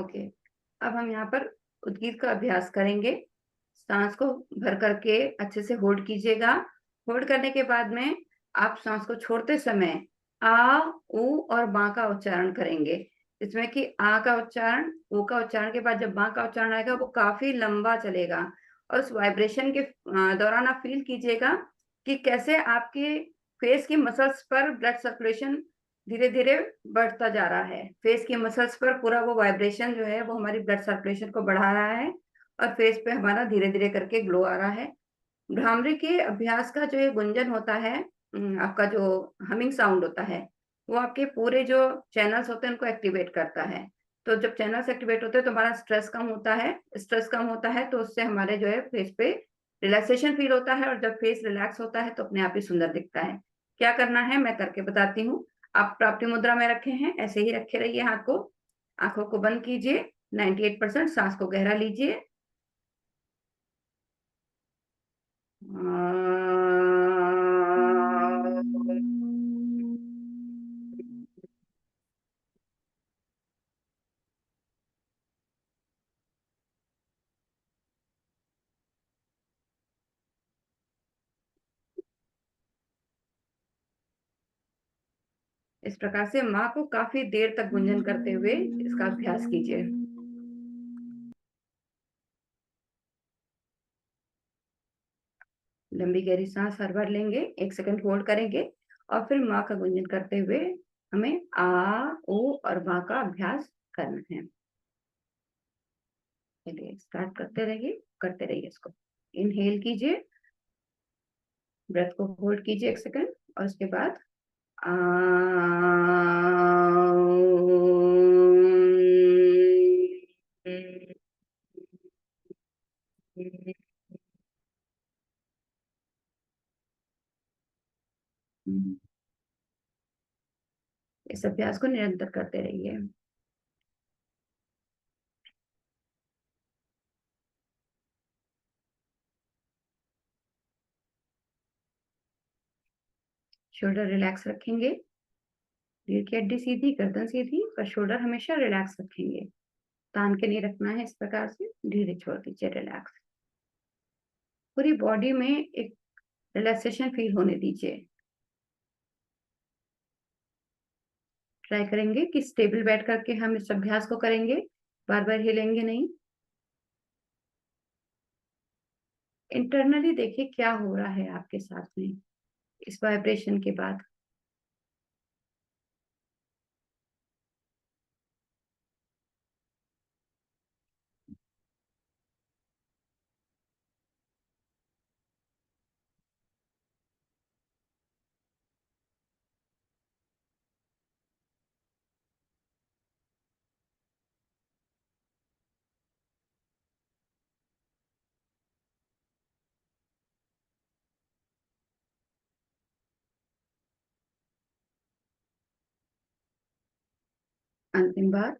Okay. अब हम यहाँ पर उद्गीत का अभ्यास करेंगे। सांस को भर करके अच्छे से होल्ड कीजिएगा। होल्ड करने के बाद में आप सांस को छोड़ते समय आ, ऊ और बा का उच्चारण करेंगे। इसमें कि आ का उच्चारण, ऊ का उच्चारण के बाद जब बा का उच्चारण आएगा वो काफी लंबा चलेगा, और उस वाइब्रेशन के दौरान आप फील कीजिएगा कि कैसे आपके फेस की मसल्स पर ब्लड सर्कुलेशन धीरे धीरे बढ़ता जा रहा है। फेस की मसल्स पर पूरा वो वाइब्रेशन जो है वो हमारी ब्लड सर्कुलेशन को बढ़ा रहा है, और फेस पे हमारा धीरे धीरे करके ग्लो आ रहा है। भ्रामरी के अभ्यास का जो ये गुंजन होता है, आपका जो हमिंग साउंड होता है, वो आपके पूरे जो चैनल्स होते हैं उनको एक्टिवेट करता है। तो जब चैनल्स एक्टिवेट होते हैं तो हमारा स्ट्रेस कम होता है। स्ट्रेस कम होता है तो उससे हमारे जो है फेस पे रिलैक्सेशन फील होता है, और जब फेस रिलैक्स होता है तो अपने आप ही सुंदर दिखता है। क्या करना है मैं करके बताती हूँ। आप प्राप्ति मुद्रा में रखे हैं, ऐसे ही रखे रहिए हाथ को। आंखों को बंद कीजिए। 98% सांस को गहरा लीजिए। इस प्रकार से माँ को काफी देर तक गुंजन करते हुए इसका अभ्यास कीजिए। लंबी गहरी सांस हर बार लेंगे, 1 सेकंड होल्ड करेंगे, और फिर माँ का गुंजन करते हुए हमें आ, ओ और माँ का अभ्यास करना है। चलिए स्टार्ट करते रहिए इसको। इनहेल कीजिए, ब्रेथ को होल्ड कीजिए 1 सेकंड, और उसके बाद आ, इस अभ्यास को निरंतर करते रहिए। शोल्डर रिलैक्स रखेंगे, रीढ़ की हड्डी सीधी, गर्दन सीधी, पर शोल्डर हमेशा रिलैक्स रखेंगे। तान के नहीं रखना है। इस प्रकार से धीरे छोड़ दीजिए, रिलैक्स। पूरी बॉडी में एक रिलैक्सेशन फील होने दीजिए। ट्राई करेंगे कि स्टेबल बैठ करके हम इस अभ्यास को करेंगे, बार बार हिलेंगे नहीं। इंटरनली देखिए क्या हो रहा है आपके साथ में इस वाइब्रेशन के बाद। अंतिम बार।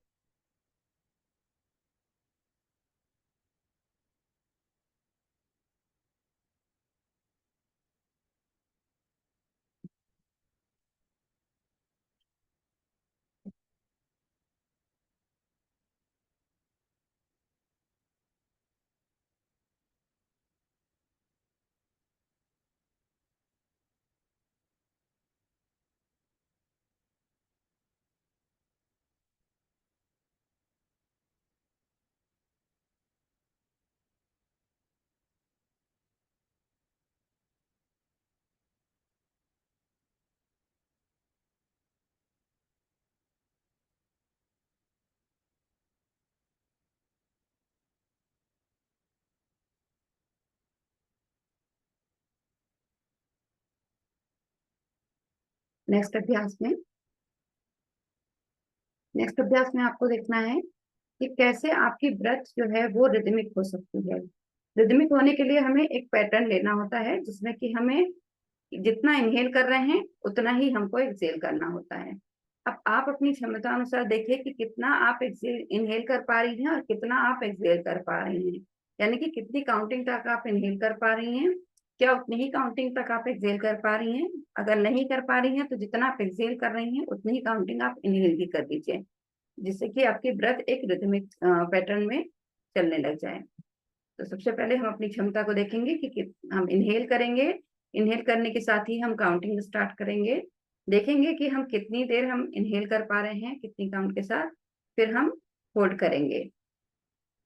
नेक्स्ट अभ्यास में नेक्स्ट अभ्यास में आपको देखना है कि कैसे आपकी ब्रेथ जो है वो रिदमिक हो सकती है। रिदमिक होने के लिए हमें एक पैटर्न लेना होता है, जिसमें कि हमें जितना इनहेल कर रहे हैं उतना ही हमको एक्सहेल करना होता है। अब आप अपनी क्षमता अनुसार देखिए कि कितना आप एक्सहेल इनहेल कर पा रही हैं और कितना आप एक्सहेल कर पा रही हैं। यानी कि कितनी काउंटिंग तक आप इनहेल कर पा रही हैं, क्या उतनी ही काउंटिंग तक आप एक्सहेल कर पा रही हैं। अगर नहीं कर पा रही हैं तो जितना आप एक्सहेल कर रही हैं उतनी ही काउंटिंग आप इनहेल भी कर दीजिए। जिससे कि आपकी ब्रेथ एक रिदमिक पैटर्न में चलने लग जाए। तो सबसे पहले हम अपनी क्षमता को देखेंगे कि हम इनहेल करेंगे। इनहेल करने के साथ ही हम काउंटिंग स्टार्ट करेंगे। देखेंगे कि हम कितनी देर हम इनहेल कर पा रहे हैं, कितनी काउंट के साथ। फिर हम होल्ड करेंगे,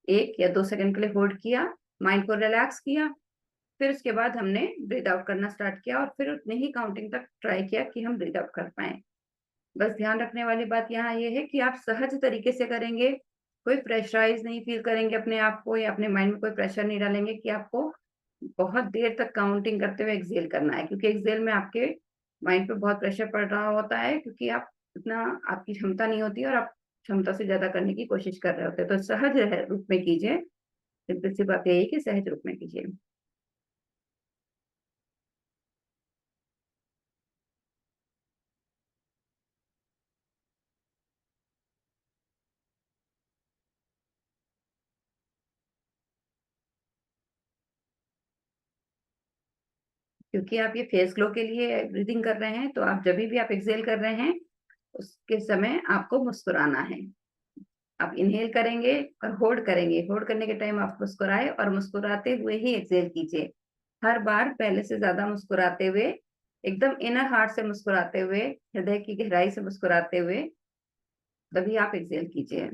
1 या 2 सेकंड के लिए होल्ड किया, माइंड को रिलैक्स किया। फिर उसके बाद हमने ब्रीथ आउट करना स्टार्ट किया और फिर उतने ही काउंटिंग तक ट्राई किया कि हम ब्रीथ आउट कर पाए। बस ध्यान रखने वाली बात यहाँ ये है कि आप सहज तरीके से करेंगे, कोई प्रेशराइज नहीं फील करेंगे अपने आप को, या अपने माइंड में कोई प्रेशर नहीं डालेंगे कि आपको बहुत देर तक काउंटिंग करते हुए एक्सेल करना है, क्योंकि एक्सेल में आपके माइंड पे बहुत प्रेशर पड़ रहा होता है, क्योंकि आप इतना, आपकी क्षमता नहीं होती और आप क्षमता से ज्यादा करने की कोशिश कर रहे होते हैं। तो सहज रूप में कीजिए। सिंपल सी बात यही है कि सहज रूप में कीजिए। क्योंकि आप ये फेस ग्लो के लिए ब्रीदिंग कर रहे हैं, तो आप जब भी आप एक्सेल कर रहे हैं उसके समय आपको मुस्कुराना है। आप इनहेल करेंगे और होल्ड करेंगे, होल्ड करने के टाइम आप मुस्कुराए और मुस्कुराते हुए ही एक्सेल कीजिए। हर बार पहले से ज्यादा मुस्कुराते हुए, एकदम इनर हार्ट से मुस्कुराते हुए, हृदय की गहराई से मुस्कुराते हुए तभी आप एक्सेल कीजिए।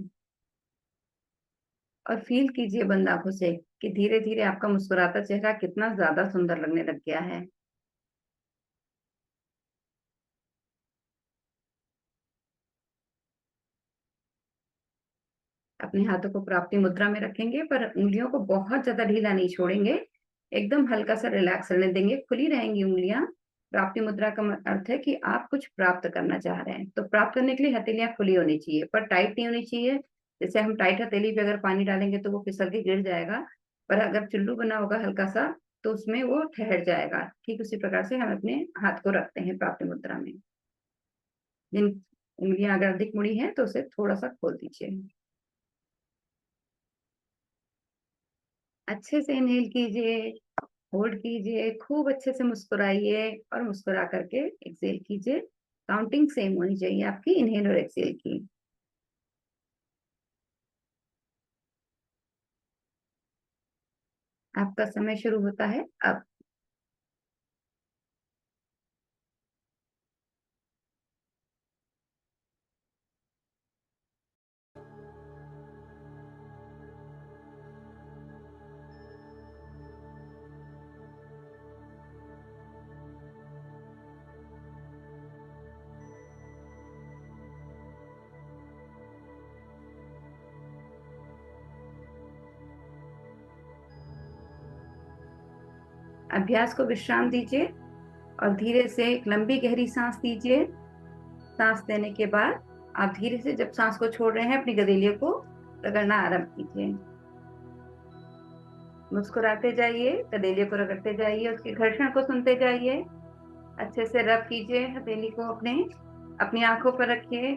और फील कीजिए बंद आंखों से कि धीरे धीरे आपका मुस्कुराता चेहरा कितना ज्यादा सुंदर लगने लग गया है। अपने हाथों को प्राप्ति मुद्रा में रखेंगे, पर उंगलियों को बहुत ज्यादा ढीला नहीं छोड़ेंगे, एकदम हल्का सा रिलैक्स रहने देंगे, खुली रहेंगी उंगलियां। प्राप्ति मुद्रा का अर्थ है कि आप कुछ प्राप्त करना चाह रहे हैं, तो प्राप्त करने के लिए हथेलियां खुली होनी चाहिए पर टाइट नहीं होनी चाहिए। जैसे हम टाइट हथेली पे अगर पानी डालेंगे तो वो फिसल के गिर जाएगा, पर अगर चुल्लू बना होगा हल्का सा तो उसमें वो ठहर जाएगा। ठीक उसी प्रकार से हम अपने हाथ को रखते हैं प्राप्ति मुद्रा में। जिन उंगलियां अगर अधिक मुड़ी हैं तो उसे थोड़ा सा खोल दीजिए। अच्छे से इनहेल कीजिए, होल्ड कीजिए, खूब अच्छे से मुस्कुराइए और मुस्कुरा करके एक्सेल कीजिए। काउंटिंग सेम होनी चाहिए आपकी इनहेल और एक्सेल की। आपका समय शुरू होता है अब। अभ्यास को विश्राम दीजिए और धीरे से एक लंबी गहरी सांस दीजिए। सांस देने के बाद आप धीरे से जब सांस को छोड़ रहे हैं अपनी गदेलियों को रगड़ना आरंभ कीजिए। मुस्कुराते जाइए, गदेलियों को रगड़ते जाइए, उसके घर्षण को सुनते जाइए। अच्छे से रब कीजिए हथेली को अपने, अपनी आंखों पर रखिए,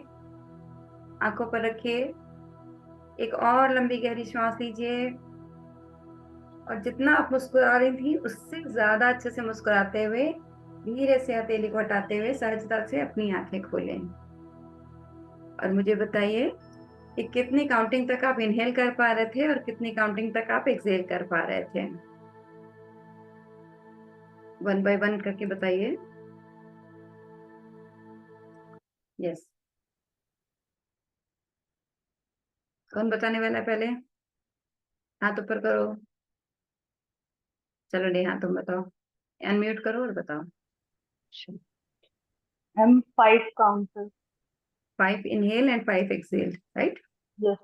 आंखों पर रखिए। एक और लंबी गहरी श्वास लीजिए और जितना आप मुस्कुरा रही थी उससे ज्यादा अच्छे से मुस्कुराते हुए धीरे से हथेली को हटाते हुए सहजता से अपनी आंखें खोलें। और मुझे बताइए कि कितनी काउंटिंग तक आप इनहेल कर पा रहे थे और कितनी काउंटिंग तक आप एक्सेल कर पा रहे थे। 1 बाय 1 करके बताइए। यस, कौन बताने वाला है पहले? हाथ ऊपर करो। चलो नेहा तुम बताओ, अनम्यूट करो और बताओ। I'm 5 counters. 5 inhale and 5 exhale, right? Yes.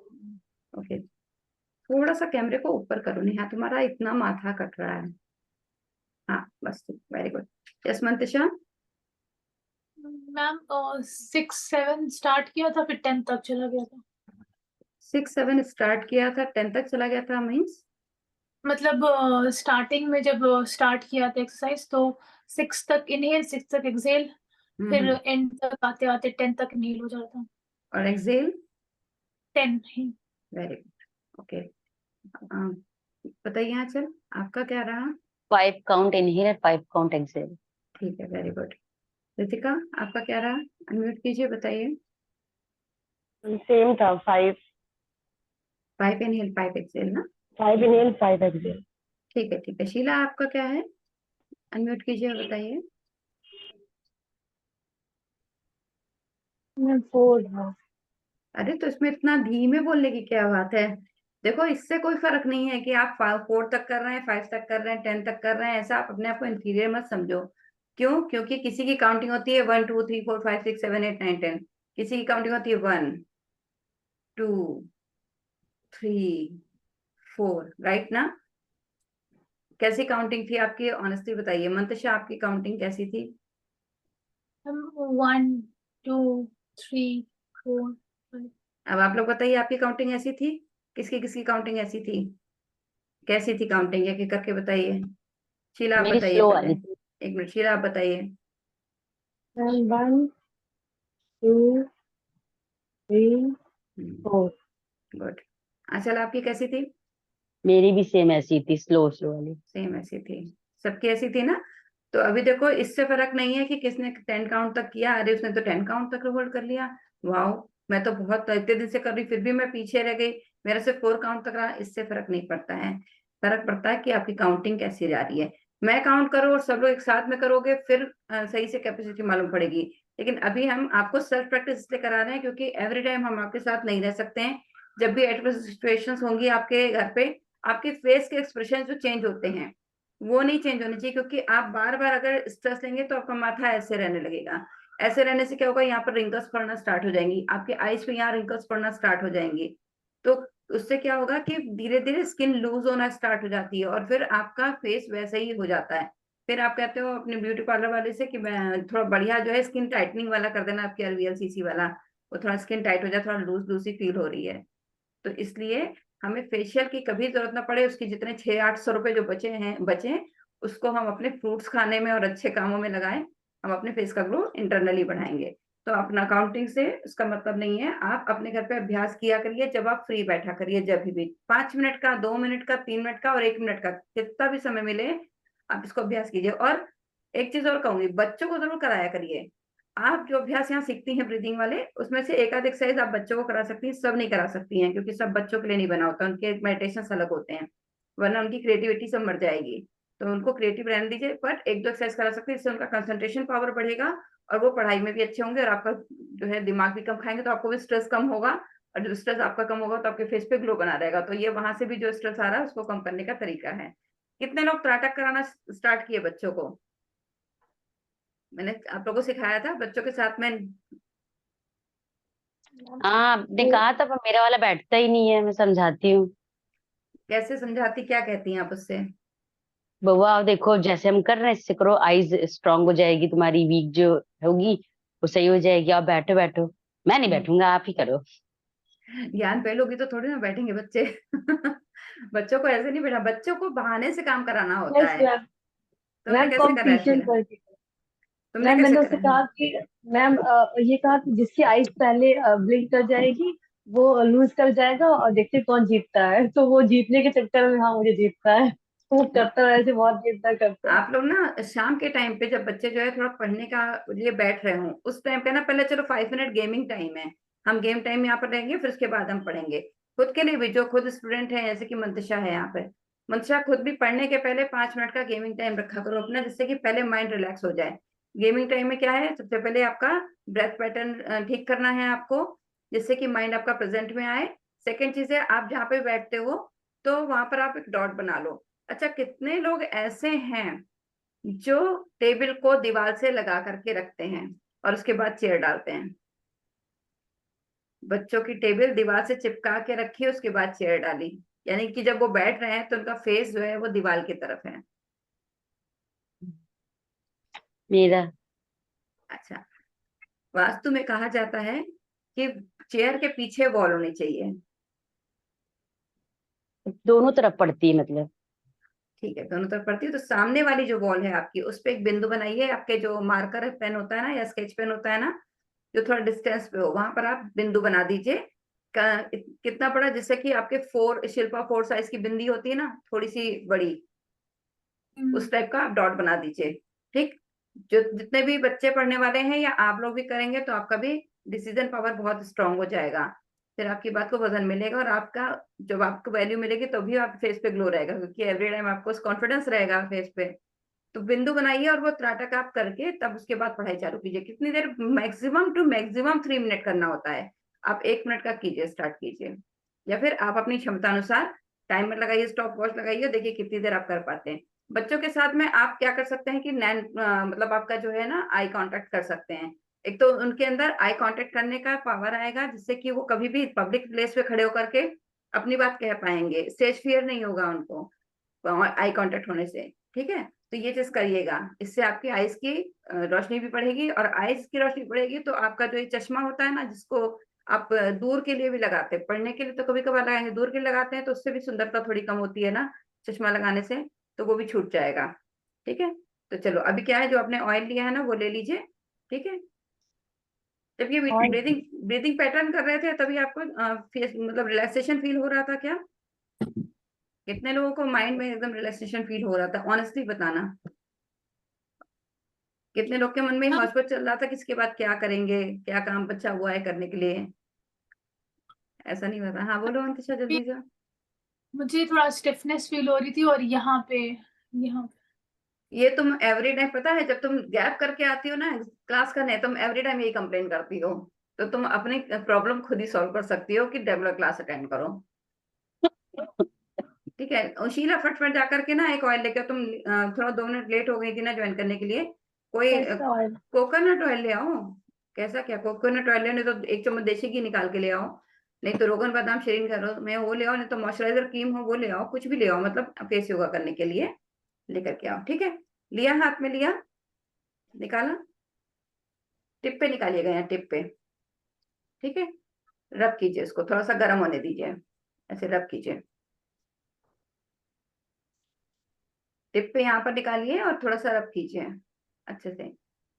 Okay, थोड़ा सा कैमरे को ऊपर करो नेहा, तुम्हारा इतना माथा कट रहा है। हाँ बस, very good. Yes Mantasha. Ma'am 6 7 start किया था, फिर 10 तक चला गया था। 6 7 स्टार्ट किया था, 10 तक चला गया था, मीन्स मतलब स्टार्टिंग में जब स्टार्ट किया था एक्सरसाइज तो 6 तक इनहेल, 6 तक एक्सेल, फिर एंड तक आते आते 10 तक इनहेल हो जाता। और एक्सेल 10 ही। Very good. ओके, बताइए आंचल, आपका क्या रहा? 5 count inhale and 5 count exhale. ठीक है, वेरी गुड। रितिका, आपका क्या रहा? अनम्यूट कीजिए, बताइए। सेम था 5 5 इनहेल 5 एक्सहेल ना? 5 इनहेल 5 एक्सहेल। ठीक है। शीला आपका क्या है? अनम्यूट कीजिए और बताइए। 4 था। अरे तो इसमें इतना धीमे बोलने की क्या बात है? देखो इससे कोई फर्क नहीं है कि आप 4 तक कर रहे हैं, 5 तक कर रहे हैं, 10 तक कर रहे हैं। ऐसा आप अपने आप को इंफीरियर मत समझो। क्यों? क्योंकि किसी की काउंटिंग होती है 1 2 3 4 5 6 7 8 9 10। किसी की काउंटिंग होती है 1 2 3 4, राइट ना? कैसी काउंटिंग थी आपकी? ऑनेस्टली बताइए मंतशा, आपकी काउंटिंग कैसी थी? 1 2 3 4 5। अब आप लोग बताइए आपकी काउंटिंग ऐसी थी? किसकी किसकी काउंटिंग ऐसी थी? कैसी थी काउंटिंग? एक एक करके बताइए। शीला आप मेरी बताइए स्लो पहले। वाली थी। 1 मिनट, शीला आप बताइए। 1 2 3 4। गुड। आंचल आपकी कैसी थी? मेरी भी सेम ऐसी थी, स्लो स्लो वाली। सेम ऐसी थी। सबकी ऐसी थी ना? तो अभी देखो इससे फर्क नहीं है कि किसने 10 काउंट तक किया। अरे उसने तो 10 काउंट तक होल्ड कर लिया। वाओ, मैं तो बहुत इतने दिन से कर रही फिर भी मैं पीछे रह गई। मेरा सिर्फ 4 काउंट तक रहा। इससे फर्क नहीं पड़ता है। फर्क पड़ता है कि आपकी काउंटिंग कैसी जा रही है। मैं काउंट करो और सब लोग एक साथ में करोगे फिर सही से कैपेसिटी मालूम पड़ेगी। लेकिन अभी हम आपको सेल्फ प्रैक्टिस इसलिए करा रहे हैं क्योंकि एवरी टाइम हम आपके साथ नहीं रह सकते हैं। जब भी एडवर्स सिचुएशंस होंगी आपके घर पे, आपके फेस के एक्सप्रेशन जो चेंज होते हैं वो नहीं चेंज होने चाहिए। क्योंकि आप बार बार अगर स्ट्रेस लेंगे तो आपका माथा ऐसे रहने लगेगा। ऐसे रहने से क्या होगा, यहाँ पर रिंकल्स पड़ना स्टार्ट हो जाएंगी, आपके आईज पे यहाँ रिंकल्स पड़ना स्टार्ट हो जाएंगी। तो उससे क्या होगा कि धीरे धीरे स्किन लूज होना स्टार्ट हो जाती है और फिर आपका फेस वैसे ही हो जाता है। फिर आप कहते हो अपने ब्यूटी पार्लर वाले से कि मैं थोड़ा बढ़िया जो है स्किन टाइटनिंग वाला कर देना, आपके वीएलसीसी वाला। वो थोड़ा स्किन टाइट हो जाए, थोड़ा लूज लूज सी फील हो रही है। तो इसलिए हमें फेशियल की कभी जरूरत ना पड़े। उसकी जितने 600-800 रुपए जो बचे उसको हम अपने फ्रूट्स खाने में और अच्छे कामों में लगाएं। हम अपने फेस का ग्लो इंटरनली बढ़ाएंगे। तो अपना काउंटिंग से उसका मतलब नहीं है। आप अपने घर पे अभ्यास किया करिए, जब आप फ्री बैठा करिए, जब भी 5 मिनट का, 2 मिनट का, 3 मिनट का और 1 मिनट का, कितना भी समय मिले आप इसको अभ्यास कीजिए। और एक चीज और कहूंगी, बच्चों को जरूर कराया करिए। आप जो अभ्यास यहाँ सीखती हैं ब्रीदिंग वाले, उसमें से एक आध एक्सरसाइज आप बच्चों को करा सकती हैं, सब नहीं करा सकती हैं क्योंकि सब बच्चों के लिए नहीं बना होता। उनके मेडिटेशन अलग होते हैं, वरना उनकी क्रिएटिविटी सब मर जाएगी। तो उनको क्रिएटिव रहने दीजिए, बट एक दो एक्सरसाइज करा सकते हैं, इससे उनका कंसंट्रेशन पावर बढ़ेगा और वो पढ़ाई में भी अच्छे होंगे और आपका जो है दिमाग भी कम खाएंगे तो आपको भी स्ट्रेस कम होगा। और जब स्ट्रेस आपका कम होगा तो आपके फेस पे ग्लो बना रहेगा। तो ये वहां से भी जो स्ट्रेस आ रहा है उसको कम करने का तरीका है। कितने लोग त्राटक कराना स्टार्ट किए बच्चों को? मैंने आप लोगों को सिखाया था बच्चों के साथ में। हाँ, आपने कहा था पर मेरा वाला बैठता ही नहीं है, मैं समझाती हूँ। कैसे समझाती, क्या कहती हैं आप उससे? बउआ आप देखो, जैसे हम कर रहे हैं इससे करो, आईज स्ट्रांग हो जाएगी, तुम्हारी वीक जो होगी वो सही हो जाएगी। आप बैठो बैठो। मैं नहीं बैठूंगा, आप ही करो। ज्ञान फेल होगी तो थोड़ी ना बैठेंगे बच्चे। बच्चों को ऐसे नहीं बैठा, बच्चों को बहाने से काम कराना होता यस है। मैम। तुमने मैम कैसे करा है कॉम्पिटिशन शीला? करके। तुमने मैम कैसे मैंने उससे करा है? कहा कि मैम ये कहा कि जिसकी आईज पहले ब्लिंक कर जाएगी वो लूज कर जाएगा और देखते हैं कौन जीतता है। तो वो जीतने के चक्कर में हाँ मुझे जीतता है। तो वो हाँ, करता है ऐसे, बहुत जीतता करता है। आप लोग ना शाम के टाइम पे जब बच्चे जो है थोड़ा पढ़ने का लिए बैठ रहे हों उस टाइम पे ना, पहले चलो 5 मिनट गेमिंग टाइम है, हम गेम टाइम यहाँ पर रहेंगे, फिर उसके बाद हम पढ़ेंगे। खुद के लिए भी, जो खुद स्टूडेंट है जैसे कि मंतशा है यहाँ पे, मंतशा खुद भी पढ़ने के पहले 5 मिनट का गेमिंग टाइम रखा करो अपना, जिससे कि पहले माइंड रिलैक्स हो जाए। गेमिंग टाइम में क्या है, सबसे पहले आपका ब्रेथ पैटर्न ठीक करना है आपको, जिससे कि माइंड आपका प्रेजेंट में आए। सेकेंड चीज है, आप जहाँ पे बैठते हो तो वहां पर आप एक डॉट बना लो। अच्छा, कितने लोग ऐसे हैं जो टेबल को दीवार से लगा करके रखते हैं और उसके बाद चेयर डालते हैं? बच्चों की टेबल दीवार से चिपका के रखी, उसके बाद चेयर डाली, यानी कि जब वो बैठ रहे हैं तो उनका फेस जो है वो दीवार की तरफ है। मेरा अच्छा, वास्तु में कहा जाता है कि चेयर के पीछे वॉल होनी चाहिए। दोनों तरफ पड़ती है मतलब। ठीक है, दोनों तरफ पड़ती है तो सामने वाली जो वॉल है आपकी उस पे एक बिंदु बनाइए। आपके जो मार्कर पेन होता है ना या स्केच पेन होता है ना, जो थोड़ा डिस्टेंस पे हो वहां पर आप बिंदु बना दीजिए। कितना बड़ा, जैसे कि आपके 4 शिल्पा 4 साइज की बिंदी होती है ना, थोड़ी सी बड़ी, उस टाइप का आप डॉट बना दीजिए। ठीक, जो जितने भी बच्चे पढ़ने वाले हैं या आप लोग भी करेंगे तो आपका भी डिसीजन पावर बहुत स्ट्रांग हो जाएगा, फिर आपकी बात को वजन मिलेगा, और आपका जब आपको वैल्यू मिलेगी तभी आप फेस पे ग्लो रहेगा, क्योंकि एवरी टाइम आपको कॉन्फिडेंस रहेगा फेस पे। तो बिंदु बनाइए और वो त्राटक आप करके तब उसके बाद पढ़ाई चालू कीजिए। कितनी देर? मैक्सिमम टू मैक्सिमम 3 मिनट करना होता है। आप 1 मिनट का कीजिए, स्टार्ट कीजिए, या फिर आप अपनी क्षमता अनुसार टाइमर लगाइए, स्टॉप वॉच लगाइए, देखिए कितनी देर आप कर पाते हैं। बच्चों के साथ में आप क्या कर सकते हैं कि मतलब आपका जो है ना आई कांटेक्ट कर सकते हैं। एक तो उनके अंदर आई कांटेक्ट करने का पावर आएगा, जिससे कि वो कभी भी पब्लिक प्लेस पे खड़े होकर के अपनी बात कह पाएंगे, स्टेज फियर नहीं होगा उनको आई कांटेक्ट होने से। ठीक है, तो ये चीज करिएगा, इससे आपकी आईज की रोशनी भी बढ़ेगी, और आईज की रोशनी बढ़ेगी तो आपका जो ये चश्मा होता है ना, जिसको आप दूर के लिए भी लगाते हैं, पढ़ने के लिए तो कभी कभार लगाएंगे, दूर के लिए लगाते हैं तो उससे भी सुंदरता थोड़ी कम होती है ना चश्मा लगाने से, तो वो भी छूट जाएगा। ठीक है, तो चलो अभी क्या है, जो आपने ऑयल लिया है ना वो ले लीजिए। ठीक है, जब ये और ब्रीदिंग ब्रीदिंग पैटर्न कर रहे थे तभी आपको फेस मतलब रिलैक्सेशन फील हो रहा था क्या? कितने लोगों को माइंड में एकदम रिलैक्सेशन फील हो रहा था, ऑनेस्टली बताना। कितने लोग के मन में हाँ, हौच-पौच चल रहा था कि इसके बाद क्या करेंगे, क्या काम बचा हुआ है करने के लिए? ऐसा नहीं होता। हाँ, बोलो अंकिता जल्दी से। मुझे थोड़ा स्टिफनेस फील हो रही थी, और यहाँ ये तुम एवरी टाइम, पता है जब तुम गैप करके आती हो ना क्लास करने, तुम एवरी टाइम यही कंप्लेन करती हो, तो तुम अपनी प्रॉब्लम खुद ही सॉल्व कर सकती हो कि रेगुलर क्लास अटेंड करो। ठीक है, और शीला फटाफट जाकर के ना एक ऑयल लेकर, तुम थोड़ा 2 मिनट लेट हो गई थी ना ज्वाइन करने के लिए, कोई कैसा ऑयल? कोकोनट ऑयल ले आओ। कैसा क्या कोकोनट ऑयल ले, नहीं तो 1 चम्मच देसी घी निकाल के ले आओ, नहीं तो रोगन बादाम शरीर करो में वो ले आओ, नहीं तो मॉइस्चराइजर क्रीम हो वो ले आओ, कुछ भी ले आओ, मतलब फेस योगा करने के लिए लेकर के आओ। ठीक है, लिया हाथ में, लिया, निकाला, टिप पे निकालिएगा, यहाँ टिप पे। ठीक है, रब कीजिए, इसको थोड़ा सा गर्म होने दीजिए, ऐसे रब कीजिए, टिप पे यहाँ पर निकालिए और थोड़ा सा रब कीजिए अच्छे से।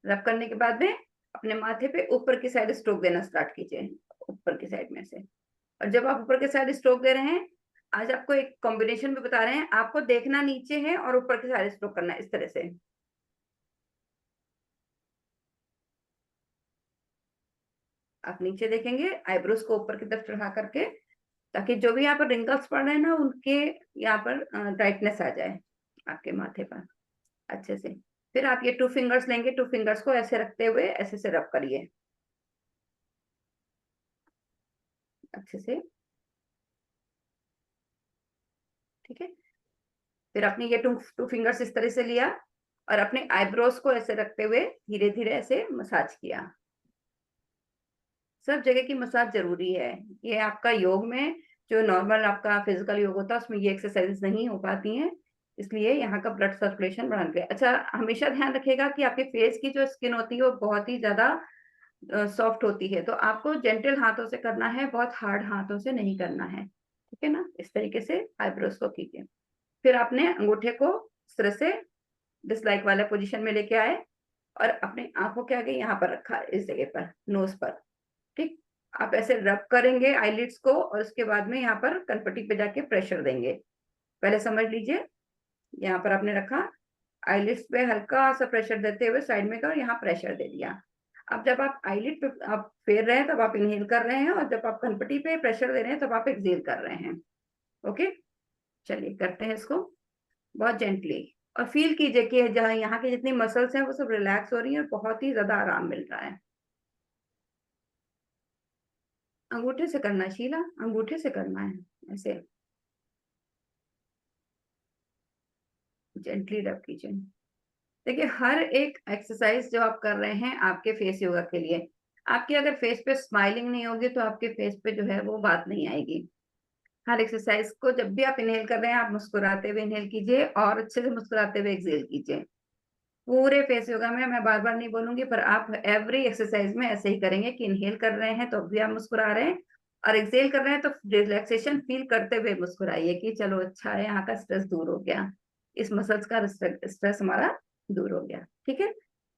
रब करने के बाद में अपने माथे पे ऊपर की साइड स्ट्रोक देना स्टार्ट कीजिए, ऊपर की साइड में से। और जब आप ऊपर के साइड स्ट्रोक दे रहे हैं, आज आपको एक कॉम्बिनेशन भी बता रहे हैं, आपको देखना नीचे है और ऊपर के साइड स्ट्रोक करना है इस तरह से। आप नीचे देखेंगे, आईब्रोज को ऊपर की तरफ चढ़ा करके, ताकि जो भी यहाँ पर रिंकल्स पड़ रहे हैं ना उनके यहाँ पर ब्राइटनेस आ जाए आपके माथे पर अच्छे से। फिर आप ये 2 फिंगर्स लेंगे, 2 फिंगर्स को ऐसे रखते हुए ऐसे से रब करिए अच्छे से। ठीक है, फिर आपने ये टू फिंगर्स इस तरह से लिया और अपने आईब्रोज को ऐसे रखते हुए धीरे धीरे ऐसे मसाज किया। सब जगह की मसाज जरूरी है, ये आपका योग में जो नॉर्मल आपका फिजिकल योग होता है उसमें ये एक्सरसाइज नहीं हो पाती हैं, इसलिए यहाँ का ब्लड सर्कुलेशन बढ़ाने के लिए। अच्छा, हमेशा ध्यान रखिएगा कि आपके फेस की जो स्किन होती है वो बहुत ही ज्यादा सॉफ्ट होती है, तो आपको जेंटल हाथों से करना है, बहुत हार्ड हाथों से नहीं करना है। ठीक है ना, इस तरीके से आईब्रोज को कीजिए। फिर आपने अंगूठे को इस तरह से डिसलाइक वाले पोजीशन में लेके आए और अपनी आंखों के आगे यहाँ पर रखा, इस जगह पर, नोज पर। ठीक, आप ऐसे रब करेंगे आईलिड्स को और उसके बाद में यहाँ पर कनपट्टी पे जाके प्रेशर देंगे। पहले समझ लीजिए, यहाँ पर आपने रखा, आईलिड्स पे हल्का सा प्रेशर देते हुए साइड में का, और यहाँ प्रेशर दे दिया। अब जब आप आईलिड पे आप फेर रहे हैं तब आप इनहेल कर रहे हैं, और जब आप कनपट्टी पे प्रेशर दे रहे हैं तब आप एक्सहेल कर रहे हैं। ओके, चलिए करते हैं इसको बहुत जेंटली, और फील कीजिए कि जहाँ यहाँ की जितनी मसल्स हैं वो सब रिलैक्स हो रही हैं और बहुत ही ज्यादा आराम मिल रहा है। अंगूठे से करना है शीला, अंगूठे से करना है, ऐसे जेंटली रब कीजिए। देखिए, हर एक एक्सरसाइज जो आप कर रहे हैं आपके फेस योगा के लिए, आपके अगर फेस पे स्माइलिंग नहीं होगी तो आपके फेस पे जो है वो बात नहीं आएगी। हर एक्सरसाइज को जब भी आप इनहेल कर रहे हैं आप मुस्कुराते हुए इनहेल कीजिए और अच्छे से मुस्कुराते हुए एक्सहेल कीजिए। पूरे फेस योगा में मैं बार बार नहीं बोलूंगी, पर आप एवरी एक्सरसाइज में ऐसे ही करेंगे कि इनहेल कर रहे हैं तो भी आप मुस्कुरा रहे हैं, और एक्सहेल कर रहे हैं तो रिलैक्सेशन फील करते हुए मुस्कुराइए कि चलो अच्छा है, यहाँ का स्ट्रेस दूर हो गया, इस मसल्स का स्ट्रेस हमारा दूर हो गया। ठीक है,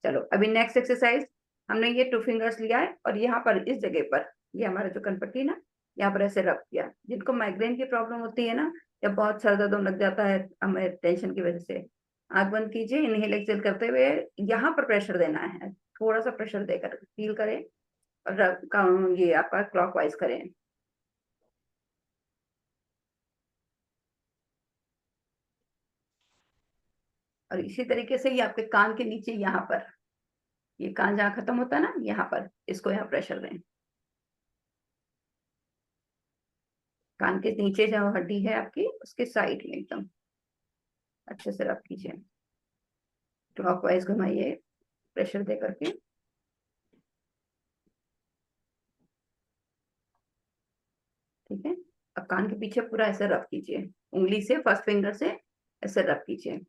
चलो अभी नेक्स्ट एक्सरसाइज। हमने ये 2 फिंगर्स लिया है और यहाँ पर इस जगह पर, ये हमारा जो कनपट्टी ना, यहाँ पर ऐसे रब किया। जिनको माइग्रेन की प्रॉब्लम होती है ना, या बहुत सर दर्द होने लग जाता है हमें टेंशन की वजह से, आंख बंद कीजिए, इनहेल एक्सहेल करते हुए यहाँ पर प्रेशर देना है, थोड़ा सा प्रेशर देकर फील करें और ये आपका क्लॉकवाइज करें। और इसी तरीके से ये आपके कान के नीचे यहाँ पर, ये कान जहाँ खत्म होता है ना, यहाँ पर इसको यहाँ प्रेशर दें। कान के नीचे जो हड्डी है आपकी, उसके साइड में एकदम अच्छे से रब कीजिए, क्लॉकवाइज घुमाइए प्रेशर दे करके। ठीक है, अब कान के पीछे पूरा ऐसे रब कीजिए, उंगली से, फर्स्ट फिंगर से ऐसे रब कीजिए।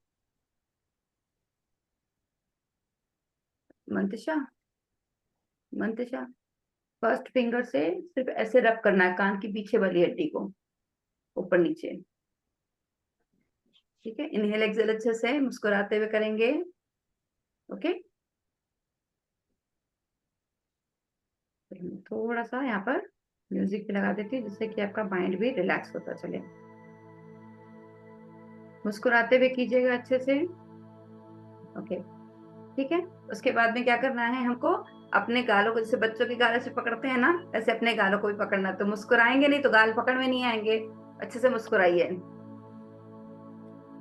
मंतशा, मंतशा, फर्स्ट फिंगर से सिर्फ ऐसे रब करना है कान की पीछे वाली हड्डी को, ऊपर नीचे। ठीक है, इनहेल एक्सेल अच्छे से मुस्कुराते हुए करेंगे। ओके, थोड़ा सा यहाँ पर म्यूजिक भी लगा देती हूँ जिससे कि आपका माइंड भी रिलैक्स होता चले। मुस्कुराते हुए कीजिएगा अच्छे से। ओके, ठीक है। उसके बाद में क्या करना है हमको, अपने गालों को, जैसे बच्चों के गालों से पकड़ते हैं ना, ऐसे अपने गालों को भी पकड़ना। तो मुस्कुराएंगे नहीं तो गाल पकड़ में नहीं आएंगे, अच्छे से मुस्कुराइए,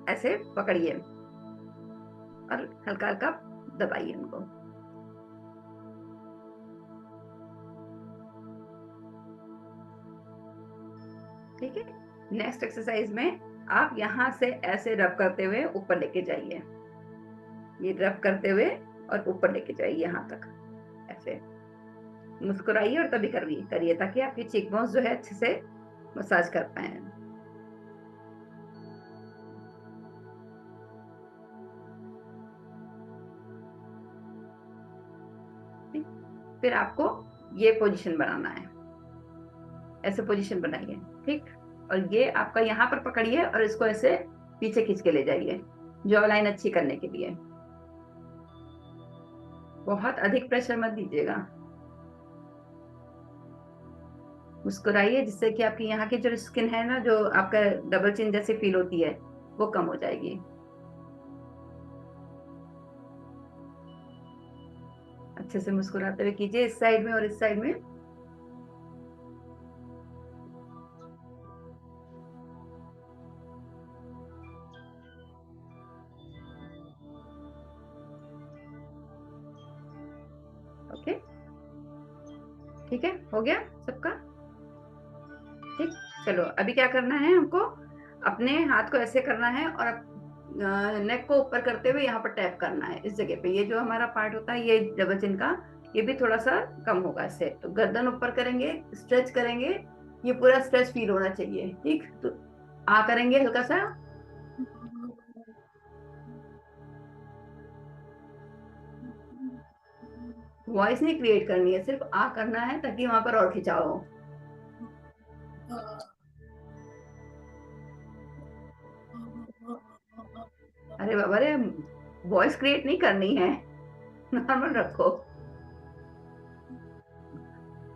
ऐसे पकड़िए और हल्का हल्का दबाइए उनको। ठीक है, नेक्स्ट एक्सरसाइज में आप यहाँ से ऐसे रब करते हुए ऊपर लेके जाइए, ये रब करते हुए और ऊपर लेके जाइए यहाँ तक, ऐसे मुस्कुराइए और तभी करिए ताकि आपकी चीक बोन्स जो है अच्छे से मसाज कर पाए। फिर आपको ये पोजीशन बनाना है, ऐसे पोजीशन बनाइए। ठीक, और ये आपका यहाँ पर पकड़िए और इसको ऐसे पीछे खींच के ले जाइए, जॉ लाइन अच्छी करने के लिए। बहुत अधिक प्रेशर मत दीजिएगा, मुस्कुराइए जिससे कि आपकी यहाँ की जो स्किन है ना, जो आपका डबल चिन जैसे फील होती है, वो कम हो जाएगी। अच्छे से मुस्कुराते हुए कीजिए, इस साइड में और इस साइड में। ओके, ठीक है, हो गया सबका। ठीक, चलो अभी क्या करना है हमको, अपने हाथ को ऐसे करना है और नेक को ऊपर करते हुए यहाँ पर टैप करना है इस जगह पे। ये जो हमारा पार्ट होता है ये डबल चिन का, ये भी थोड़ा सा कम होगा इससे। तो गर्दन ऊपर करेंगे, स्ट्रेच करेंगे, ये पूरा स्ट्रेच फील होना चाहिए। ठीक, तो करेंगे हल्का सा, वॉइस नहीं क्रिएट करनी है, सिर्फ करना है ताकि वहां पर और खिंचाव हो। अरे बाबा रे, वॉइस क्रिएट नहीं करनी है, नॉर्मल रखो।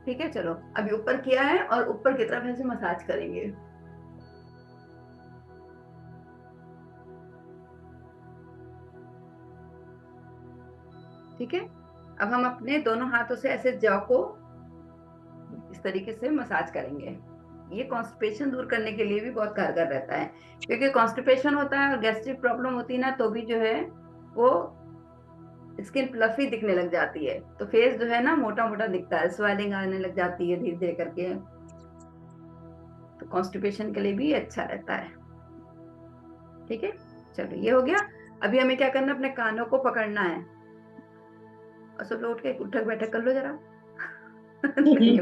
ठीक है, चलो अभी ऊपर किया है और ऊपर की तरफ ऐसे मसाज करेंगे। ठीक है, अब हम अपने दोनों हाथों से ऐसे जॉ को इस तरीके से मसाज करेंगे। ये कॉन्स्टिपेशन दूर करने के लिए भी बहुत कारगर रहता है, क्योंकि कॉन्स्टिपेशन होता है और गैस्ट्रिक प्रॉब्लम होती है ना, तो भी जो है वो स्किन फ्लफी दिखने लग जाती है, तो फेस जो है ना मोटा मोटा दिखता है, स्वेलिंग आने लग जाती है धीरे धीरे करके। तो कॉन्स्टिपेशन के लिए भी अच्छा रहता है। ठीक है, चलो ये हो गया। अभी हमें क्या करना है, अपने कानों को पकड़ना है और सब लोग उठ के उठक बैठक कर लो जरा।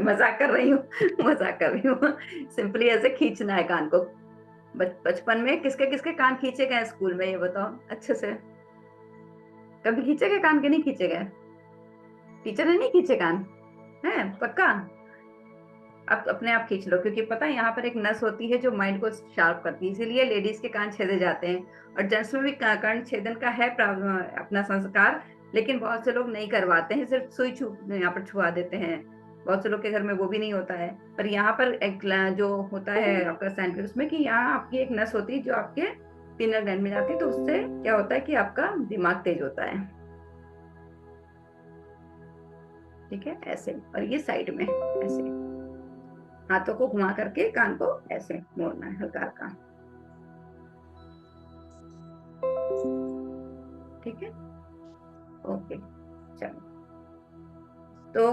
मजाक कर रही हूँ, मजाक कर रही हूँ। सिंपली ऐसे खींचना है कान को। बचपन में किसके किसके कान खींचे गए स्कूल में, ये बताओ अच्छे से। कभी खींचे गए कान के? नहीं खींचे गए? टीचर ने नहीं खींचे कान है पक्का? अब अपने आप खींच लो, क्योंकि पता है यहाँ पर एक नस होती है जो माइंड को शार्प करती है, इसीलिए लेडीज के कान छेदे जाते हैं। और जेंट्स में भी कर्ण छेदन का है अपना संस्कार, लेकिन बहुत से लोग नहीं करवाते हैं, सिर्फ सुई यहाँ पर छुआ देते हैं। बहुत से लोग के घर में वो भी नहीं होता है। पर यहाँ पर एक जो होता है आपका साइंटिफिक, उसमें कि यहाँ आपकी एक नस होती है जो आपके पिनल ग्लैंड में जाती है, तो उससे क्या होता है कि आपका दिमाग तेज होता है। ठीक है, ऐसे, और ये साइड में ऐसे, हाथों को घुमा करके कान को ऐसे मोड़ना है हल्का हल्का। ठीक है, ओके, चलो। तो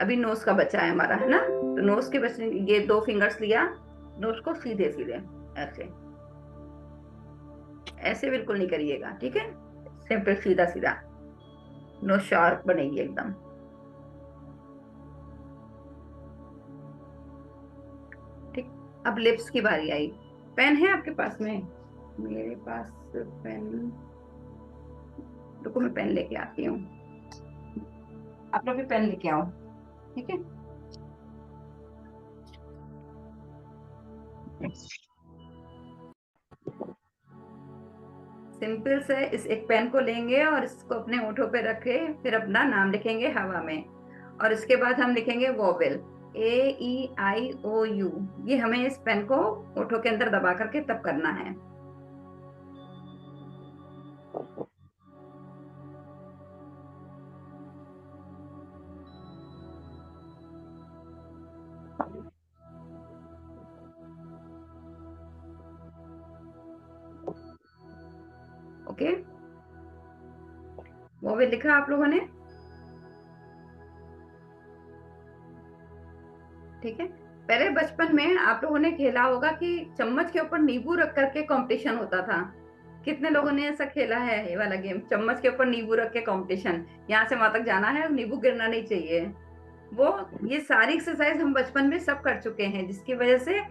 अभी नोज का बचा है हमारा, है ना। तो नोज के बचने, ये 2 फिंगर्स लिया, नोज को सीधे सीधे ऐसे, ऐसे बिल्कुल नहीं करिएगा, ठीक है, सिंपल सीधा सीधा, नोज शार्प बनेगी एकदम। ठीक, अब लिप्स की बारी आई। पेन है आपके पास में? मेरे पास पेन, रुको मैं पेन लेके आती हूँ, आप लोग भी पेन लेके आओ, ठीक है। सिंपल से इस एक पेन को लेंगे और इसको अपने होठों पे रखे, फिर अपना नाम लिखेंगे हवा में, और इसके बाद हम लिखेंगे वोवेल, AEIOU। ये हमें इस पेन को होठों के अंदर दबा करके तब करना है। ओके, वोवेल लिखा आप लोगों ने? ठीक है, पहले बचपन में आप लोगों ने खेला होगा कि चम्मच के ऊपर नींबू रख करके कंपटीशन होता था। कितने लोगों ने ऐसा खेला है, ये वाला गेम, चम्मच के ऊपर नींबू रख के कंपटीशन, यहाँ से वहां तक जाना है, नींबू गिरना नहीं चाहिए। वो, ये सारी एक्सरसाइज हम बचपन में सब कर चुके हैं, जिसकी वजह से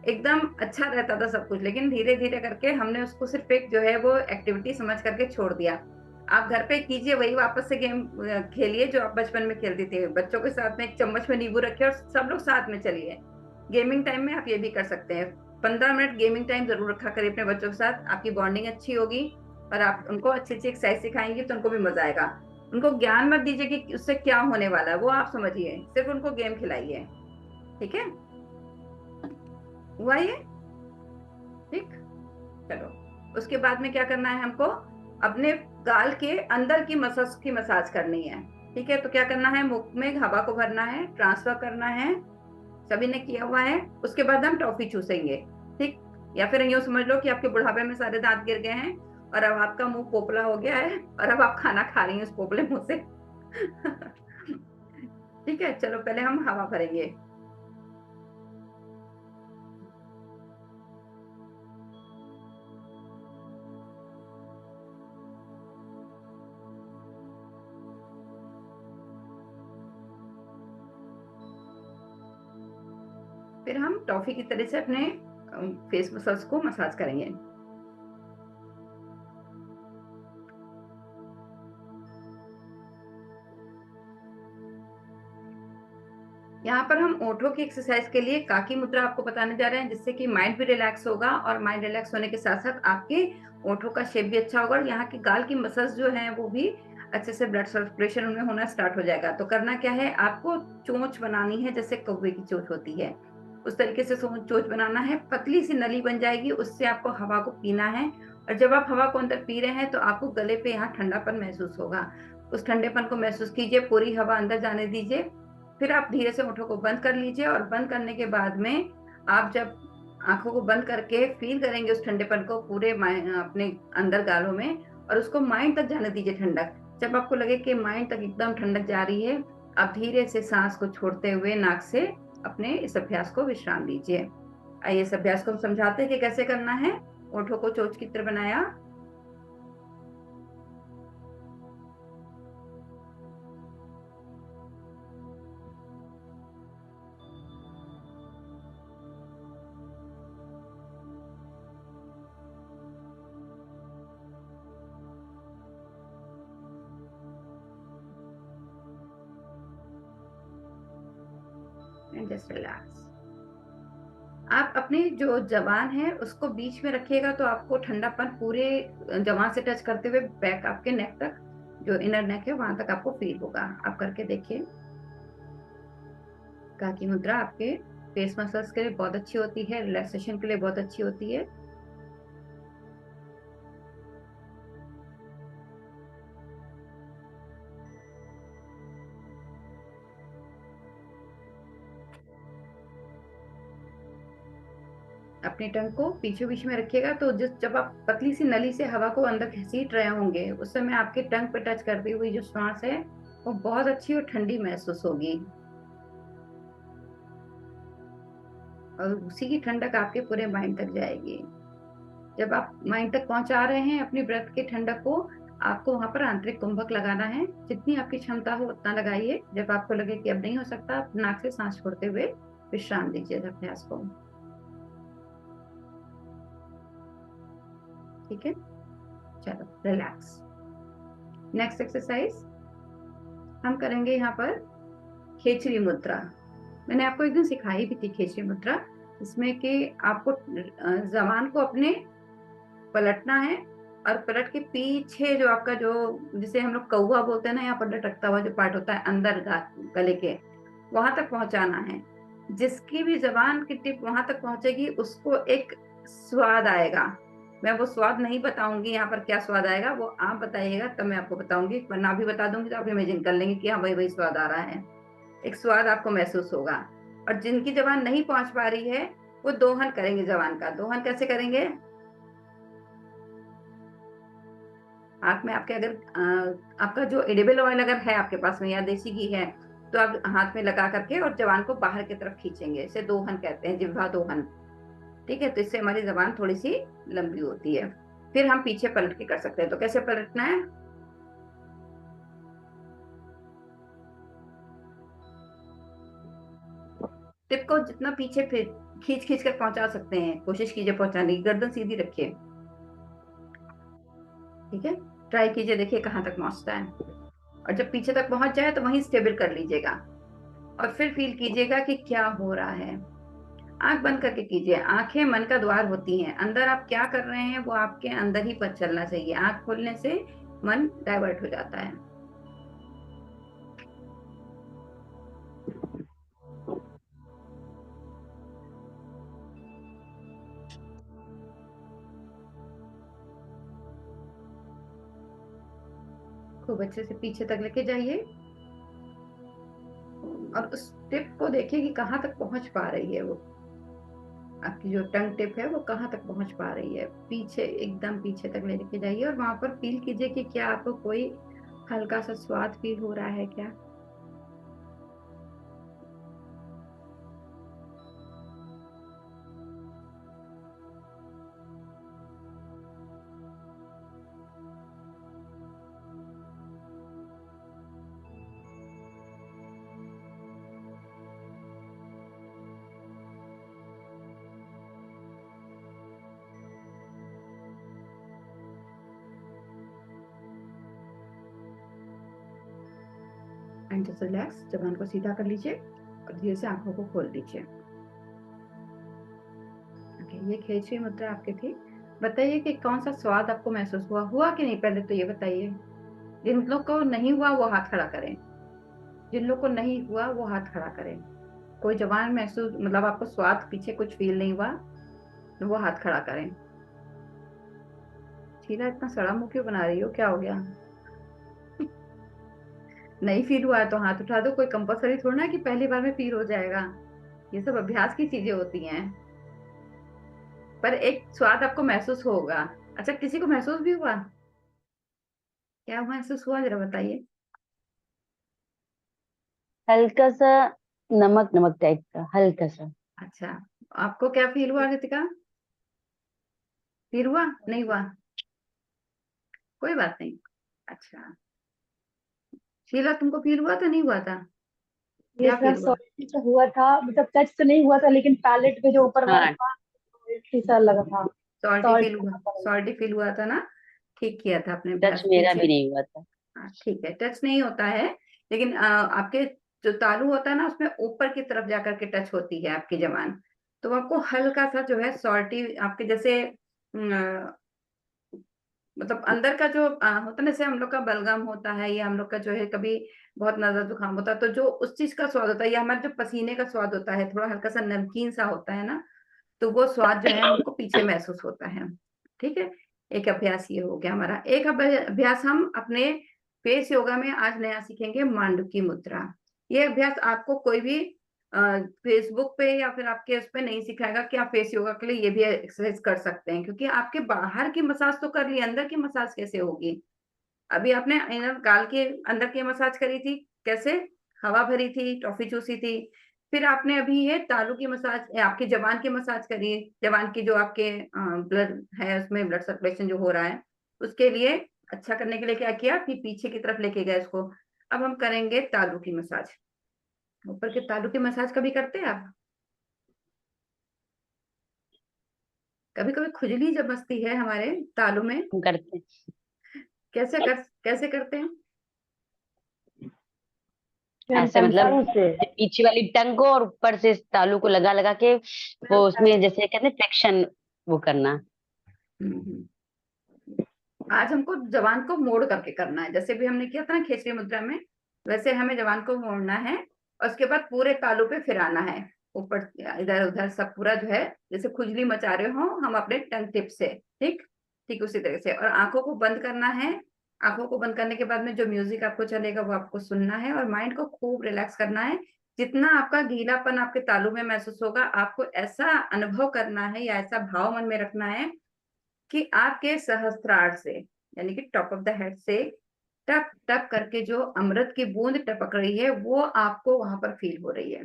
एकदम अच्छा रहता था सब कुछ। लेकिन धीरे धीरे करके हमने उसको सिर्फ एक जो है वो एक्टिविटी समझ करके छोड़ दिया। आप घर पे कीजिए वही वापस से गेम खेलिए जो आप बचपन में खेलती थी, बच्चों के साथ में एक चम्मच में नींबू रखे और सब लोग साथ में चलिए। गेमिंग टाइम में आप ये भी कर सकते हैं, 15 मिनट गेमिंग टाइम जरूर रखा करिए अपने बच्चों के साथ, आपकी बॉन्डिंग अच्छी होगी और आप उनको अच्छी अच्छी एक्सरसाइज सिखाएंगे तो उनको भी मजा आएगा। उनको ज्ञान मत दीजिए कि उससे क्या होने वाला है, वो आप समझिए, सिर्फ उनको गेम खिलाइए, ठीक है। हुआ ये? ठीक, चलो। उसके बाद में क्या करना है हमको, अपने गाल के अंदर की मसल्स की मसाज करनी है, ठीक है। तो क्या करना है, मुख में हवा को भरना है, ट्रांसफर करना है, सभी ने किया हुआ है। उसके बाद हम टॉफी चूसेंगे, ठीक। या फिर यूं समझ लो कि आपके बुढ़ापे में सारे दांत गिर गए हैं और अब आपका मुंह पोपला हो गया है और अब आप खाना खा रही हैं उस पोपले मुंह से। ठीक है, चलो पहले हम हवा भरेंगे। फिर हम टॉफी की तरह से अपने फेस मसल्स को मसाज करेंगे। यहाँ पर हम ओठों की एक्सरसाइज के लिए काकी मुद्रा आपको बताने जा रहे हैं, जिससे कि माइंड भी रिलैक्स होगा और माइंड रिलैक्स होने के साथ साथ आपके ओठों का शेप भी अच्छा होगा और यहाँ की गाल की मसल्स जो हैं वो भी अच्छे से ब्लड सर्कुलेशन उनमें होना स्टार्ट हो जाएगा। तो करना क्या है, आपको चोंच बनानी है, जैसे कौवे की चोंच होती है उस तरीके से चोंच बनाना है, पतली सी नली बन जाएगी, उससे आपको हवा को पीना है। और जब आप हवा को अंदर पी रहे हैं तो आपको गले पे यहाँ ठंडापन महसूस होगा, उस ठंडेपन को महसूस कीजिए, पूरी हवा अंदर जाने दीजिए। फिर आप धीरे से होठों को बंद कर लीजिए और बंद करने के बाद में आप जब आंखों को बंद करके फील करेंगे उस ठंडेपन को पूरे अपने अंदर गालों में, और उसको माइंड तक जाने दीजिए ठंडक। जब आपको लगे कि माइंड तक एकदम ठंडक जा रही है, आप धीरे से सांस को छोड़ते हुए नाक से अपने इस अभ्यास को विश्राम दीजिए। आइए इस अभ्यास को हम समझाते हैं कि कैसे करना है। होठों को चोंच की तरह बनाया, एंड जस्ट रिलैक्स। आप अपनी जो जबान है उसको बीच में रखिएगा तो आपको ठंडापन पूरे जबान से टच करते हुए बैक आपके नेक तक, जो इनर नेक है वहां तक आपको फील होगा। आप करके देखिए। काकी मुद्रा आपके फेस मसल्स के लिए बहुत अच्छी होती है, रिलैक्सेशन के लिए बहुत अच्छी होती है। अपनी टंग को पीछे बीच में रखिएगा, तो जब आप पतली सी नली से हवा को अंदर घसीट रहे होंगे उस समय आपके टंग पे टच करती हुई जो सांस है वो बहुत अच्छी और ठंडी महसूस होगी, और उसी की ठंडक आपके पूरे माइंड तक जाएगी। जब आप माइंड तक पहुंचा रहे हैं अपनी ब्रेथ की ठंडक को, आपको वहां पर आंतरिक कुंभक लगाना है। जितनी आपकी क्षमता हो उतना लगाइए। जब आपको लगे कि अब नहीं हो सकता, आप नाक से सांस छोड़ते हुए विश्राम दीजिए अभ्यास को। ठीक है, चलो रिलैक्स। नेक्स्ट एक्सरसाइज हम करेंगे यहाँ पर खेचरी मुद्रा। मैंने आपको एक दिन सिखाई भी थी खेचरी मुद्रा, इसमें कि आपको जबान को अपने पलटना है और पलट के पीछे जो आपका जो जिसे हम लोग कौवा बोलते हैं ना, यहाँ पर लटकता हुआ जो पार्ट होता है अंदर गले के, वहां तक पहुंचाना है। जिसकी भी जबान की टिप वहां तक पहुंचेगी उसको एक स्वाद आएगा। मैं वो स्वाद नहीं बताऊंगी यहाँ पर क्या स्वाद आएगा, वो आप बताइएगा तब मैं आपको बताऊंगी, वरना भी बता दूंगी तो आप इमेजिन कर लेंगे कि हाँ वही वही स्वाद आ रहा है। एक स्वाद आपको महसूस होगा। और जिनकी जबान नहीं पहुंच पा रही है वो दोहन करेंगे जबान का। दोहन कैसे करेंगे? हाथ में आपके अगर आपका जो एडिबल ऑयल अगर है आपके पास में या देसी घी है तो आप हाथ में लगा करके और जबान को बाहर की तरफ खींचेंगे, इसे दोहन कहते हैं, जिह्वा दोहन। ठीक है, तो इससे हमारी जबान थोड़ी सी लंबी होती है। फिर हम पीछे पलट के कर सकते हैं। तो कैसे पलटना है? टिप को जितना पीछे फिर खींच खींच कर पहुंचा सकते हैं, कोशिश कीजिए पहुंचाने की। गर्दन सीधी रखिए। ठीक है, ट्राई कीजिए, देखिए कहाँ तक पहुंचता है। और जब पीछे तक पहुंच जाए तो वहीं स्टेबल कर लीजिएगा और फिर फील कीजिएगा कि क्या हो रहा है। आंख बंद करके कीजिए। आंखें मन का द्वार होती हैं। अंदर आप क्या कर रहे हैं वो आपके अंदर ही पता चलना चाहिए। आंख खोलने से मन डाइवर्ट हो जाता है। खूब अच्छे से पीछे तक लेके जाइए और उस टिप को देखिए कि कहाँ तक पहुंच पा रही है। वो आपकी जो टंग टिप है वो कहाँ तक पहुंच पा रही है। पीछे, एकदम पीछे तक लेके जाइए और वहां पर फील कीजिए कि क्या आपको कोई हल्का सा स्वाद फील हो रहा है क्या। And just relax. जबान को सीधा कर लीजिए और धीरे से आंखों को खोल लीजिए। ये खेचरी मुद्रा आपकी थी। बताइए कि कौन सा स्वाद आपको महसूस हुआ कि नहीं, पहले तो ये बताइए। जिन लोग को नहीं हुआ वो हाथ खड़ा करें। जिन लोग को नहीं हुआ वो हाथ खड़ा करें। कोई जबान महसूस, मतलब आपको स्वाद पीछे कुछ फील नहीं हुआ तो वो हाथ खड़ा करें। शीला इतना सड़ा मुंह क्यों बना रही हो, क्या हो गया? नहीं फील हुआ है तो हाथ उठा दो। कोई कंपलसरी थोड़ा ना कि पहली बार में फील हो जाएगा। ये सब अभ्यास की चीजें होती हैं, पर एक स्वाद आपको महसूस होगा। अच्छा, किसी को महसूस भी हुआ? क्या महसूस हुआ जरा बताइए। हल्का सा नमक नमक टाइप का, हल्का सा। अच्छा, आपको क्या फील हुआ कृतिका? फील हुआ? नहीं हुआ? कोई बात नहीं। अच्छा, शीला तुमको फील हुआ था नहीं हुआ था? ये क्या सब फील हुआ? सॉलिड तो हुआ था, मतलब टच तो नहीं हुआ था, लेकिन पैलेट पे जो ऊपर वाला हाँ, था ऐसा लगा था। सॉल्टी सॉल्ट फील हुआ? सॉल्टी फील हुआ था ना? ठीक किया था आपने टच अभ्यास मेरा पीछे। भी नहीं हुआ था। हाँ ठीक है, टच नहीं होता है, लेकिन आपके जो तालू होता है ना उसमें ऊपर की तरफ जाकर के टच होती है आपकी जबान। तो आपको हल्का सा जो है सॉल्टी आपके जैसे मतलब अंदर का जो होता है ना, जैसे हम लोग का बलगम होता है या हम लोग का जो है कभी बहुत नजर जुकाम होता है तो जो उस चीज का स्वाद होता है, या हमारे जो पसीने का स्वाद होता है थोड़ा हल्का सा नमकीन सा होता है ना, तो वो स्वाद जो है हम लोग को पीछे महसूस होता है। ठीक है, एक अभ्यास ये हो गया हमारा। एक अभ्यास हम अपने फेस योगा में आज नया सीखेंगे, मांडुकी मुद्रा। ये अभ्यास आपको कोई भी फेसबुक पे या फिर आपके उस पे नहीं सिखाएगा कि आप फेस योगा के लिए ये भी एक्सरसाइज कर सकते हैं, क्योंकि आपके बाहर की मसाज तो कर ली, अंदर की मसाज कैसे होगी? अभी आपने इनर गाल के अंदर की मसाज करी थी, कैसे? हवा भरी थी, टॉफी चूसी थी। फिर आपने अभी ये तालू की मसाज, आपकी जबान की मसाज करी, जबान की जो आपके ब्लड है उसमें ब्लड सर्कुलेशन जो हो रहा है उसके लिए अच्छा करने के लिए क्या किया, फिर पीछे की तरफ लेके गए इसको। अब हम करेंगे तालू की मसाज। ऊपर के तालू की मसाज कभी करते हैं आप? कभी कभी खुजली जब बसती है हमारे तालू में, हम करते हैं। कैसे करते हैं? ऐसे मतलब तालू से। पीछे वाली टंग को और ऊपर से इस तालू को लगा लगा के वो उसमें जैसे कहते हैं फ्लेक्शन वो करना। हम्म। आज हमको जबान को मोड़ करके करना है, जैसे भी हमने किया था ना खेचरी मुद्रा में, वैसे हमें जबान को मोड़ना है और उसके बाद पूरे तालू पे फिराना है, ऊपर इधर उधर सब पूरा जो है, जैसे खुजली मचा रहे हो हम अपने टंग टिप से। ठीक ठीक उसी तरह से, और आंखों को बंद करना है। आंखों को बंद करने के बाद में जो म्यूजिक आपको चलेगा वो आपको सुनना है और माइंड को खूब रिलैक्स करना है। जितना आपका गीलापन आपके तालू में महसूस होगा, आपको ऐसा अनुभव करना है या ऐसा भाव मन में रखना है कि आपके सहस्त्रार से, यानी कि टॉप ऑफ द हेड से टप टप करके जो अमृत की बूंद टपक रही है वो आपको वहां पर फील हो रही है।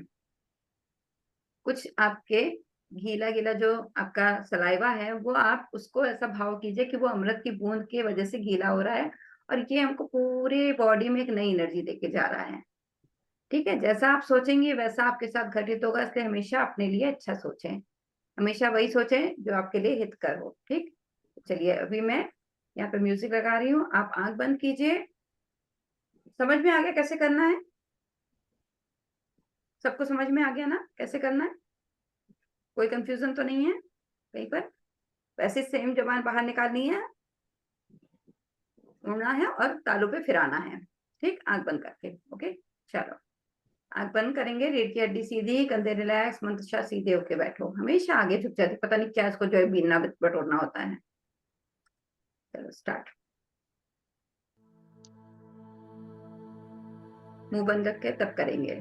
कुछ आपके गीला गीला जो आपका सलाइवा है वो आप उसको ऐसा भाव कीजिए कि वो अमृत की बूंद की वजह से गीला हो रहा है और ये हमको पूरे बॉडी में एक नई एनर्जी देके जा रहा है। ठीक है, जैसा आप सोचेंगे वैसा आपके साथ घटित होगा, इसलिए हमेशा अपने लिए अच्छा सोचें, हमेशा वही सोचें जो आपके लिए हितकर हो। ठीक, चलिए अभी मैं यहाँ पे म्यूजिक लगा रही हूँ, आप आंख बंद कीजिए। समझ में आ गया कैसे करना है? सबको समझ में आ गया ना कैसे करना है? कोई कंफ्यूजन तो नहीं है कहीं पर? वैसे सेम जबान बाहर निकालनी है, उड़ना है और तालू पे फिराना है। ठीक, आंख बंद करके। ओके, चलो आंख बंद करेंगे, रीढ़ की हड्डी सीधी, कंधे रिलैक्स, मंतशा सीधे होके बैठो। हमेशा आगे झुक जाते, पता नहीं क्या इसको जो है बीनना बटोरना होता है। चलो स्टार्ट। मुंह बंद रख के तब करेंगे।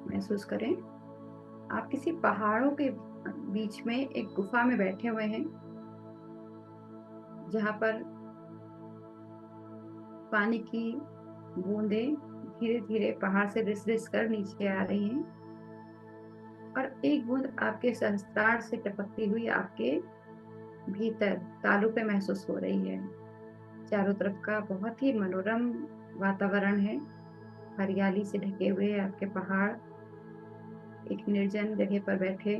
महसूस करें आप किसी पहाड़ों के बीच में एक गुफा में बैठे हुए हैं, जहां पर पानी की बूंदें धीरे धीरे पहाड़ से रिस रिस कर नीचे आ रही हैं और एक बूंद आपके सहस्त्रार से टपकती हुई आपके भीतर तालू पे महसूस हो रही है। चारों तरफ का बहुत ही मनोरम वातावरण है, हरियाली से ढके हुए आपके पहाड़, एक निर्जन जगह पर बैठे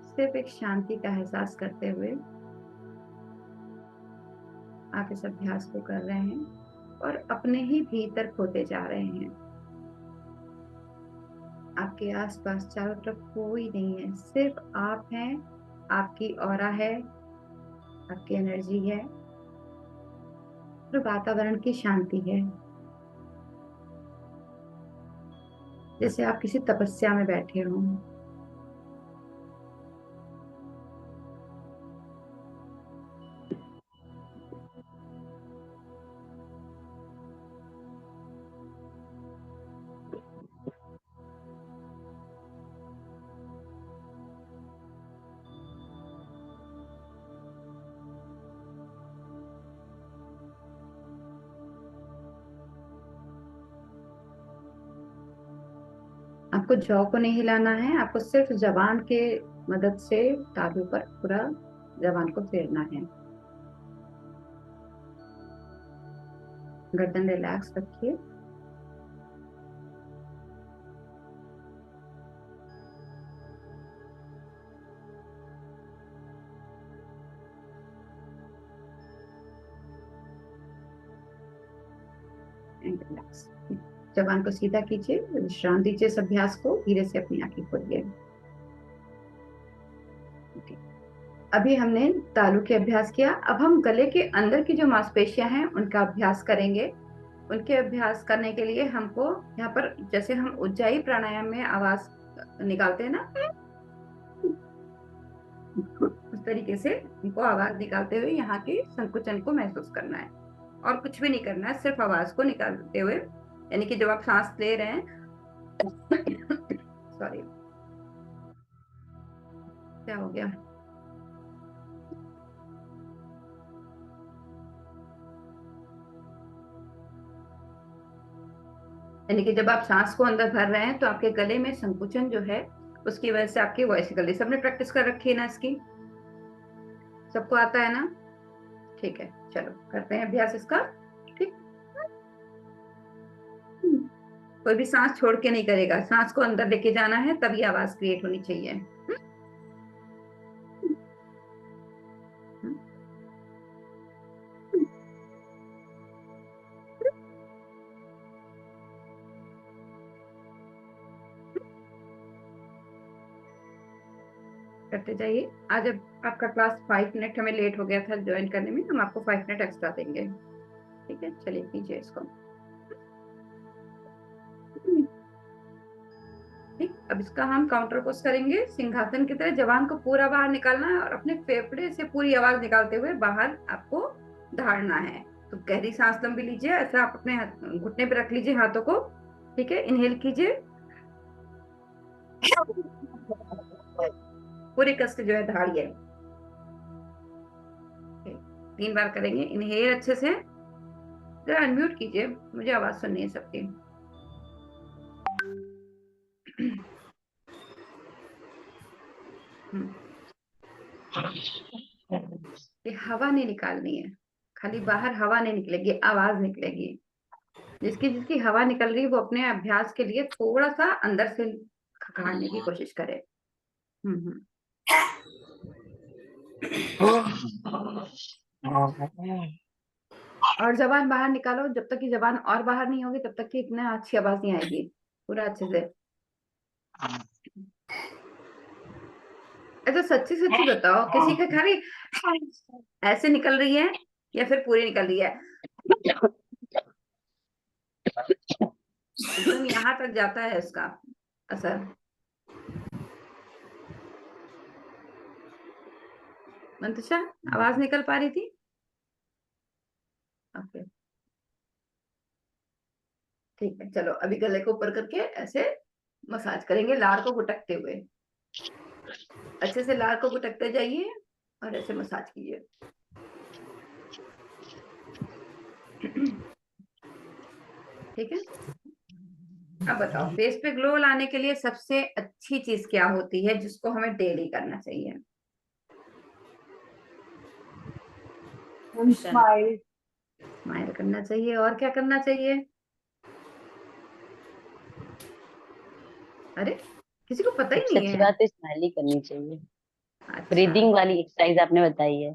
सिर्फ एक शांति का एहसास करते हुए आप इस अभ्यास को कर रहे हैं और अपने ही भीतर खोते जा रहे हैं। आपके आसपास चारों तरफ कोई नहीं है, सिर्फ आप हैं, आपकी ऑरा है, आपकी एनर्जी है और वातावरण की शांति है। जैसे आप किसी तपस्या में बैठे हों। आपको जौ को नहीं हिलाना है, आपको सिर्फ जबान के मदद से तालू पर पूरा जबान को फेरना है। गर्दन रिलैक्स रखिए। रिलैक्स, जबान को सीधा कीजिए, विश्राम दीजिए इस अभ्यास को, धीरे से अपनी आंखें खोलिए। अभी हमने तालू के अभ्यास किया, अब हम गले के अंदर की जो मांसपेशियां हैं उनका अभ्यास करेंगे। उनके अभ्यास करने के लिए हमको यहाँ पर, जैसे हम उज्जाई प्राणायाम में आवाज निकालते हैं ना, उस तरीके से हमको आवाज निकालते हुए यहाँ के संकुचन को महसूस करना है, और कुछ भी नहीं करना है, सिर्फ आवाज को निकालते हुए, यानी कि जब आप सांस ले रहे हैं सॉरी क्या हो गया, यानी कि जब आप सांस को अंदर भर रहे हैं तो आपके गले में संकुचन जो है उसकी वजह से आपकी वॉइस निकल रही है। सबने प्रैक्टिस कर रखी है ना इसकी? सबको आता है ना? ठीक है, चलो करते हैं अभ्यास इसका। ठीक, कोई भी सांस छोड़ के नहीं करेगा, सांस को अंदर लेके जाना है, तभी आवाज क्रिएट होनी चाहिए। करते जाइए। आज अब आपका क्लास 5 मिनट हमें लेट हो गया था ज्वाइन करने में, हम आपको 5 मिनट एक्स्ट्रा देंगे। ठीक है, चलिए कीजिए इसको। ठीक, अब इसका हम काउंटर पोज करेंगे सिंहासन की तरह। जबान को पूरा बाहर निकालना है और अपने फेफड़े से पूरी आवाज निकालते हुए बाहर आपको धारना है। तो गहरी सांस लंबी लीजिए, ऐसा आप अपने घुटने पे रख लीजिए हाथों को। ठीक है, इनहेल कीजिए, पूरे कस के जो है धारिए। 3 बार करेंगे। इनहेल अच्छे से, जरा अनम्यूट कीजिए, मुझे आवाज सुननी है सबकी। ये हवा नहीं निकालनी है, खाली बाहर हवा नहीं निकलेगी, आवाज निकलेगी। जिसकी जिसकी हवा निकल रही है वो अपने अभ्यास के लिए थोड़ा सा अंदर से खखाड़ने की कोशिश करे। और जबान बाहर निकालो, जब तक कि जबान और बाहर नहीं होगी तब तक कि इतना अच्छी आवाज नहीं आएगी। पूरा अच्छे से, अच्छा सच्ची सच्ची बताओ, किसी का खाली ऐसे निकल रही है या फिर पूरी निकल रही है? एकदम यहाँ तक जाता है इसका असर। मंतशा आवाज निकल पा रही थी? ओके, ठीक है, चलो अभी गले को ऊपर करके ऐसे मसाज करेंगे, लार को गुटकते हुए। अच्छे से लार को गुटकते जाइए और ऐसे मसाज कीजिए। ठीक है, अब बताओ, फेस पे ग्लो लाने के लिए सबसे अच्छी चीज क्या होती है जिसको हमें डेली करना चाहिए? स्माइल। स्माइल करना चाहिए, और क्या करना चाहिए? अरे किसी को पता ही सबसे नहीं अच्छी है। बात है स्माइल ही करनी चाहिए। अच्छा, ब्रीदिंग वाली एक्सरसाइज आपने बताई है।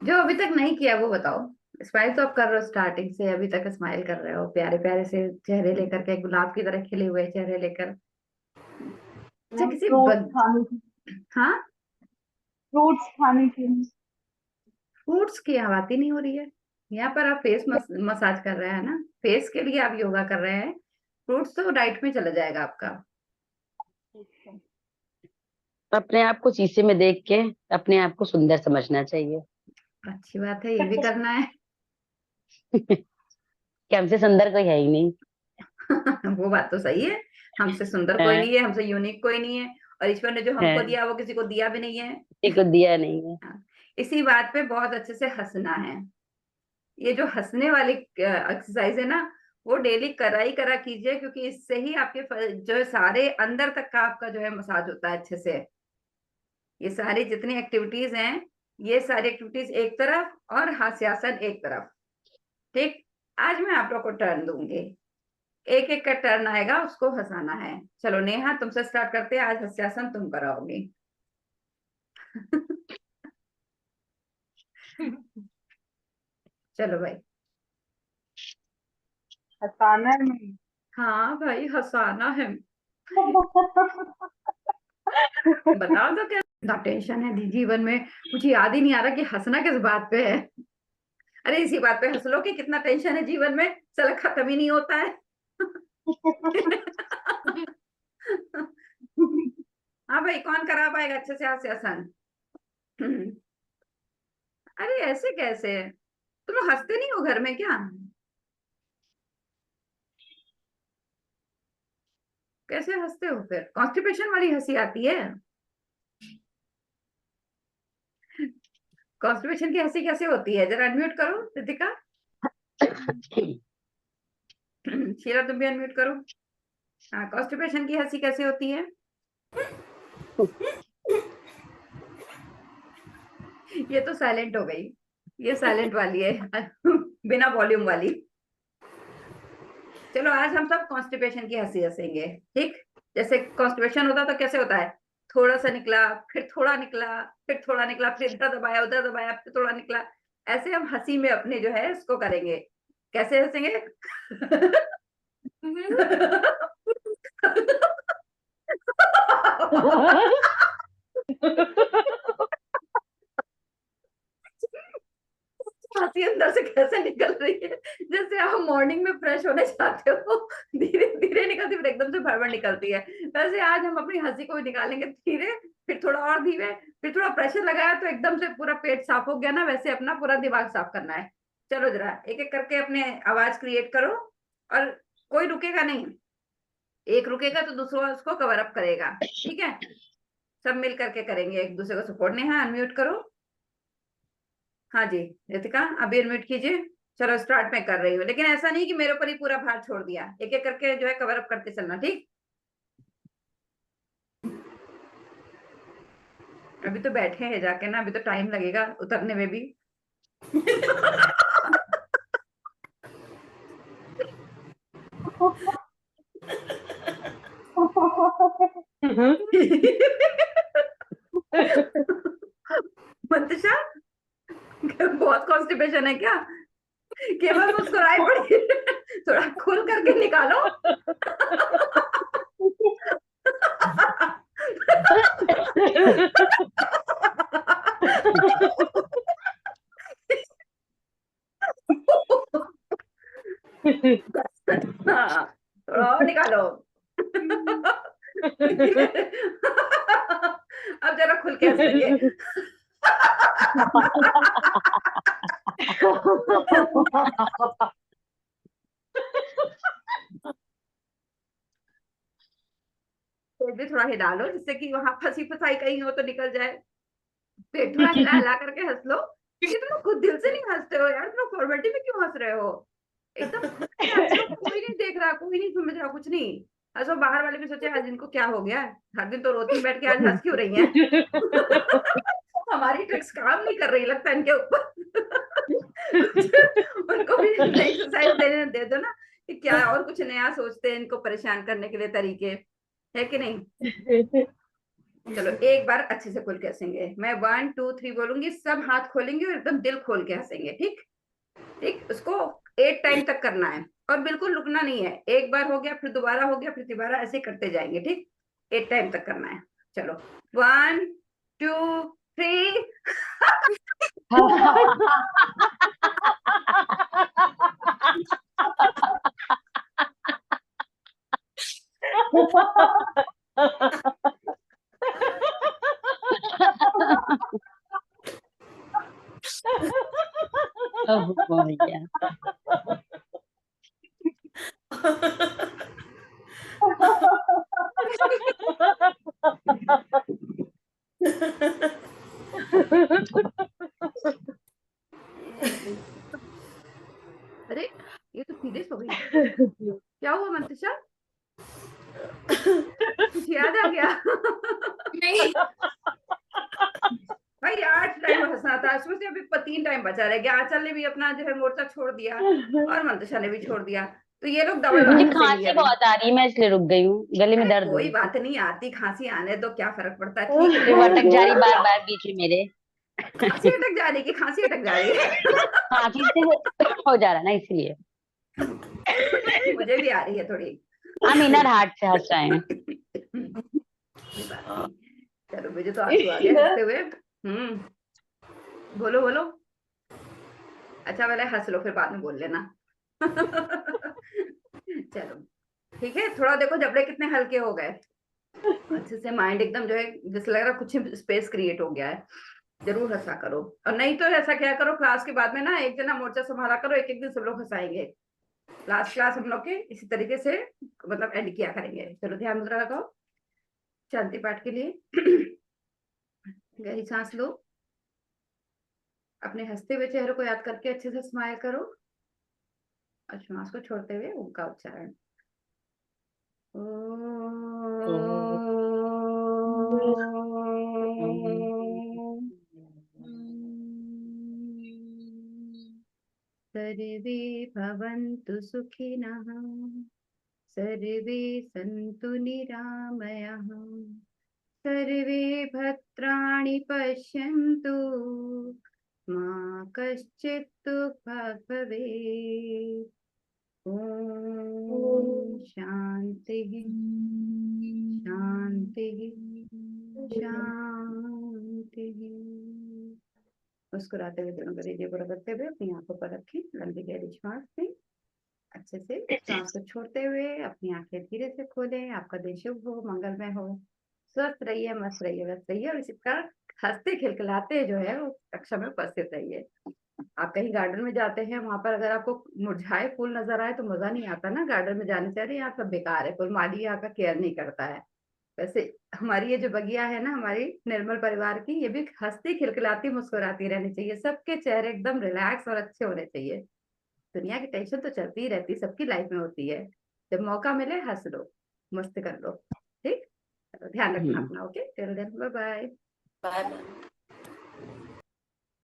जो अभी तक नहीं किया वो बताओ। स्माइल तो आप कर रहे हो, स्टार्टिंग से अभी तक स्माइल कर रहे हो, प्यारे प्यारे से चेहरे लेकर के, गुलाब की तरह खिले हुए चेहरे लेकर। अच्छा किसी फ्रूट्स खाने की, हाँ, फ्रूट्स खाने की। फ्रूट्स की बात ही नहीं हो रही है यहाँ पर। आप फेस मसाज कर रहे हैं ना, फेस के लिए आप योगा कर रहे हैं, फ्रूट्स तो डाइट में चला जाएगा आपका। अपने आप को शीशे में देख के अपने आप को सुंदर समझना चाहिए। अच्छी बात है, ये भी करना है। कि हमसे सुंदर कोई है ही नहीं। वो बात तो सही है, हमसे सुंदर कोई हाँ, नहीं है, हमसे यूनिक कोई नहीं है, और ईश्वर ने जो हमको हाँ, दिया वो किसी को दिया भी नहीं है। किसी को दिया नहीं है। हाँ, इसी बात पे बहुत अच्छे से हंसना है। ये जो हंसने वाली एक्सरसाइज है ना, वो डेली करा ही करा कीजिए, क्योंकि इससे ही आपके जो है सारे अंदर तक का आपका जो है मसाज होता है अच्छे से। ये सारी जितनी एक्टिविटीज हैं, ये सारी एक्टिविटीज एक तरफ और हास्यासन एक तरफ। ठीक, आज मैं आप लोग को टर्न दूंगी, एक एक का टर्न आएगा, उसको हंसाना है। चलो नेहा, तुमसे स्टार्ट करते हैं, आज हंस्यासन तुम कराओगी। चलो भाई। हंसाना है नहीं। हाँ भाई, हंसाना है। बताओ तो, क्या टेंशन है जीवन में, मुझे याद ही नहीं आ रहा कि हंसना किस बात पे है। अरे इसी बात पे हंस लो कि कितना टेंशन है जीवन में, चलो खत्म ही नहीं होता है। हाँ भाई, कौन करा पाएगा अच्छे से हास्यासन? हम्म, अरे ऐसे कैसे, तुम लोग हंसते नहीं हो घर में क्या? कैसे हंसते हो फिर? कॉन्स्टिपेशन वाली हंसी आती है? कॉन्स्टिपेशन की हंसी कैसे होती है? जरा अनम्यूट करो रितिका। शीला तुम भी अनम्यूट करो। हाँ, कॉन्स्टिपेशन की हंसी कैसे होती है? ये तो साइलेंट हो गई, ये साइलेंट वाली है। बिना वॉल्यूम वाली। चलो आज हम सब कॉन्स्टिपेशन की हंसी हंसेंगे, ठीक? जैसे कॉन्स्टिपेशन होता तो कैसे होता है? थोड़ा सा निकला, फिर थोड़ा निकला, फिर थोड़ा निकला, फिर इधर दबाया उधर दबाया, फिर थोड़ा निकला। ऐसे हम हंसी में अपने जो है इसको करेंगे। कैसे हंसेंगे? हंसी अंदर से कैसे निकल रही है, जैसे आप मॉर्निंग में फ्रेश होने जाते हो, धीरे धीरे निकलती फिर एकदम से भड़बड़ निकलती है। वैसे आज हम अपनी हंसी को भी निकालेंगे धीरे, फिर थोड़ा और धीरे, फिर थोड़ा प्रेशर लगाया तो एकदम से पूरा पेट साफ हो गया ना, वैसे अपना पूरा दिमाग साफ करना है। चलो जरा एक एक करके अपने आवाज क्रिएट करो, और कोई रुकेगा नहीं। एक रुकेगा तो दूसरा उसको कवर अप करेगा, ठीक है? सब मिल करके करेंगे, एक दूसरे को सपोर्ट। नेहा अनम्यूट करो। हाँ जी, रितिका अभी अनम्यूट कीजिए। चलो स्टार्ट मैं कर रही हूँ, लेकिन ऐसा नहीं कि मेरे ऊपर ही पूरा भार छोड़ दिया, एक एक करके जो है कवर अप करते चलना, ठीक? अभी तो बैठे हैं जाके ना, अभी तो टाइम लगेगा उतरने में भी। मंतशा, बहुत कॉन्स्टिपेशन है क्या? केवल मुस्कुराई पड़ी। थोड़ा खुल करके निकालो। हाँ, थोड़ा और निकालो। अब जरा खुल के हंस लगे। पेट भी थोड़ा हिला लो, जिससे कि वहां फंसी फसाई कहीं हो तो निकल जाए। पेट थोड़ा हिला हिला करके हंस लो, क्योंकि तुम लोग खुद दिल से नहीं हंसते हो यार, तुम लोग फॉर्मेलिटी में क्यों हंस रहे हो? एकदम खुल के हंस लो, कोई नहीं देख रहा, कोई नहीं समझ रहा, कुछ नहीं। हंसो, बाहर वाले भी सोचे आज इनको क्या हो गया, हर दिन तो रोती बैठ के आज हंस क्यों रही हैं? हमारी ट्रिक्स काम नहीं कर रही लगता है इनके ऊपर। उनको भी नई एक्सरसाइज देने दे दो ना, कि क्या और कुछ नया सोचते हैं इनको परेशान करने के लिए तरीके, है कि नहीं? चलो एक बार अच्छे से खुल के हंसेंगे। मैं 1 2 3 बोलूंगी, सब हाथ खोलेंगे और एकदम दिल खोल के हंसेंगे, ठीक? ठीक, उसको 8 टाइम तक करना है, और बिल्कुल रुकना नहीं है। एक बार हो गया, फिर दोबारा हो गया, फिर दोबारा, ऐसे करते जाएंगे, ठीक? 8 टाइम तक करना है। चलो 1 2 3। Oh my God. अरे ये तो सीरियस हो गई, क्या हुआ मंतशा? कुछ याद आ गया? नहीं, भाई 8 टाइम हंसना था, उसमें से अभी 3 टाइम बचा रह गया। आंचल ने भी अपना जो है मोर्चा छोड़ दिया, और मंतशा ने भी छोड़ दिया, तो ये लोग डबल बार मुझे हंसेंगी खांसी अभी। बहुत आ रही है, मैं इसलिए रुक गई हूँ, गले में अरे दर्द हो कोई रही थी। बात नहीं, आती खांसी आने दो, क्या फर्क पड़ता है, ठीक है फिर वो ना? अटक जा रही बार बार बीच में मेरे। खांसी अटक जा रही है कि खांसी अटक जा रही है? खांसी से हो जा रहा है ना, इसलिए। मुझे भी आ रही है थोड़ी। हम इनर हार्ट से हंस रहे हैं। कोई बात नहीं, चलो मुझे तो आंसू आ गए हंसते हुए। बोलो बोलो। अच्छा पहले हंस लो, फिर बाद में बोल लेना। चलो ठीक है, थोड़ा देखो जबड़े कितने हल्के हो गए, अच्छे से माइंड एकदम जो है, जैसे लग रहा है कुछ स्पेस क्रिएट हो गया है। जरूर हंसा करो। और नहीं तो ऐसा क्या करो, क्लास के बाद में ना एक जना मोर्चा संभाला करो, एक एक दिन सब लोग हंसाएंगे। लास्ट क्लास हम लोग के इसी तरीके से मतलब एंड किया करेंगे। चलो ध्यान मुद्रा लगाओ शांति पाठ के लिए। गहरी सांस लो, अपने हंसते हुए चेहरे को याद करके अच्छे से स्माइल करो और श्वास को छोड़ते हुए उनका उच्चारण। सर्वे भवन्तु सुखिनः, सर्वे सन्तु निरामयाः, सर्वे भद्राणि पश्यन्तु, मा कश्चित् दुःखभाग् भवेत्। ॐ शान्तिः शान्तिः शान्तिः। मुस्कुराते हुए दोनों गरीजे को रगड़ते हुए अपनी आंखों पर रखें, लंबी गहरी श्वास लें, अच्छे से सांस को छोड़ते हुए अपनी आंखें धीरे से खोलें। आपका दिन शुभ हो, मंगलमय हो, स्वस्थ रहिए, मस्त रहिए, व्यस्त रहिए और इसी प्रकार हंसते खिलखिलाते जो है वो कक्षा में उपस्थित रहिए। आप कहीं गार्डन में जाते हैं, वहां पर अगर आपको मुरझाए फूल नजर आए तो मजा नहीं आता ना गार्डन में जाने से, अरे यहाँ सब बेकार है, कोई माली यहाँ का केयर नहीं करता है। वैसे हमारी ये जो बगिया है ना, हमारी निर्मल परिवार की, ये भी हंसती खिलखिलाती मुस्कुराती रहनी चाहिए। सबके चेहरे एकदम रिलैक्स और अच्छे होने चाहिए। दुनिया की टेंशन तो चलती ही रहती, सबकी लाइफ में होती है। जब मौका मिले हंस लो, मस्ती कर लो। ठीक, ध्यान रखना अपना। Okay, till then, bye bye. Bye.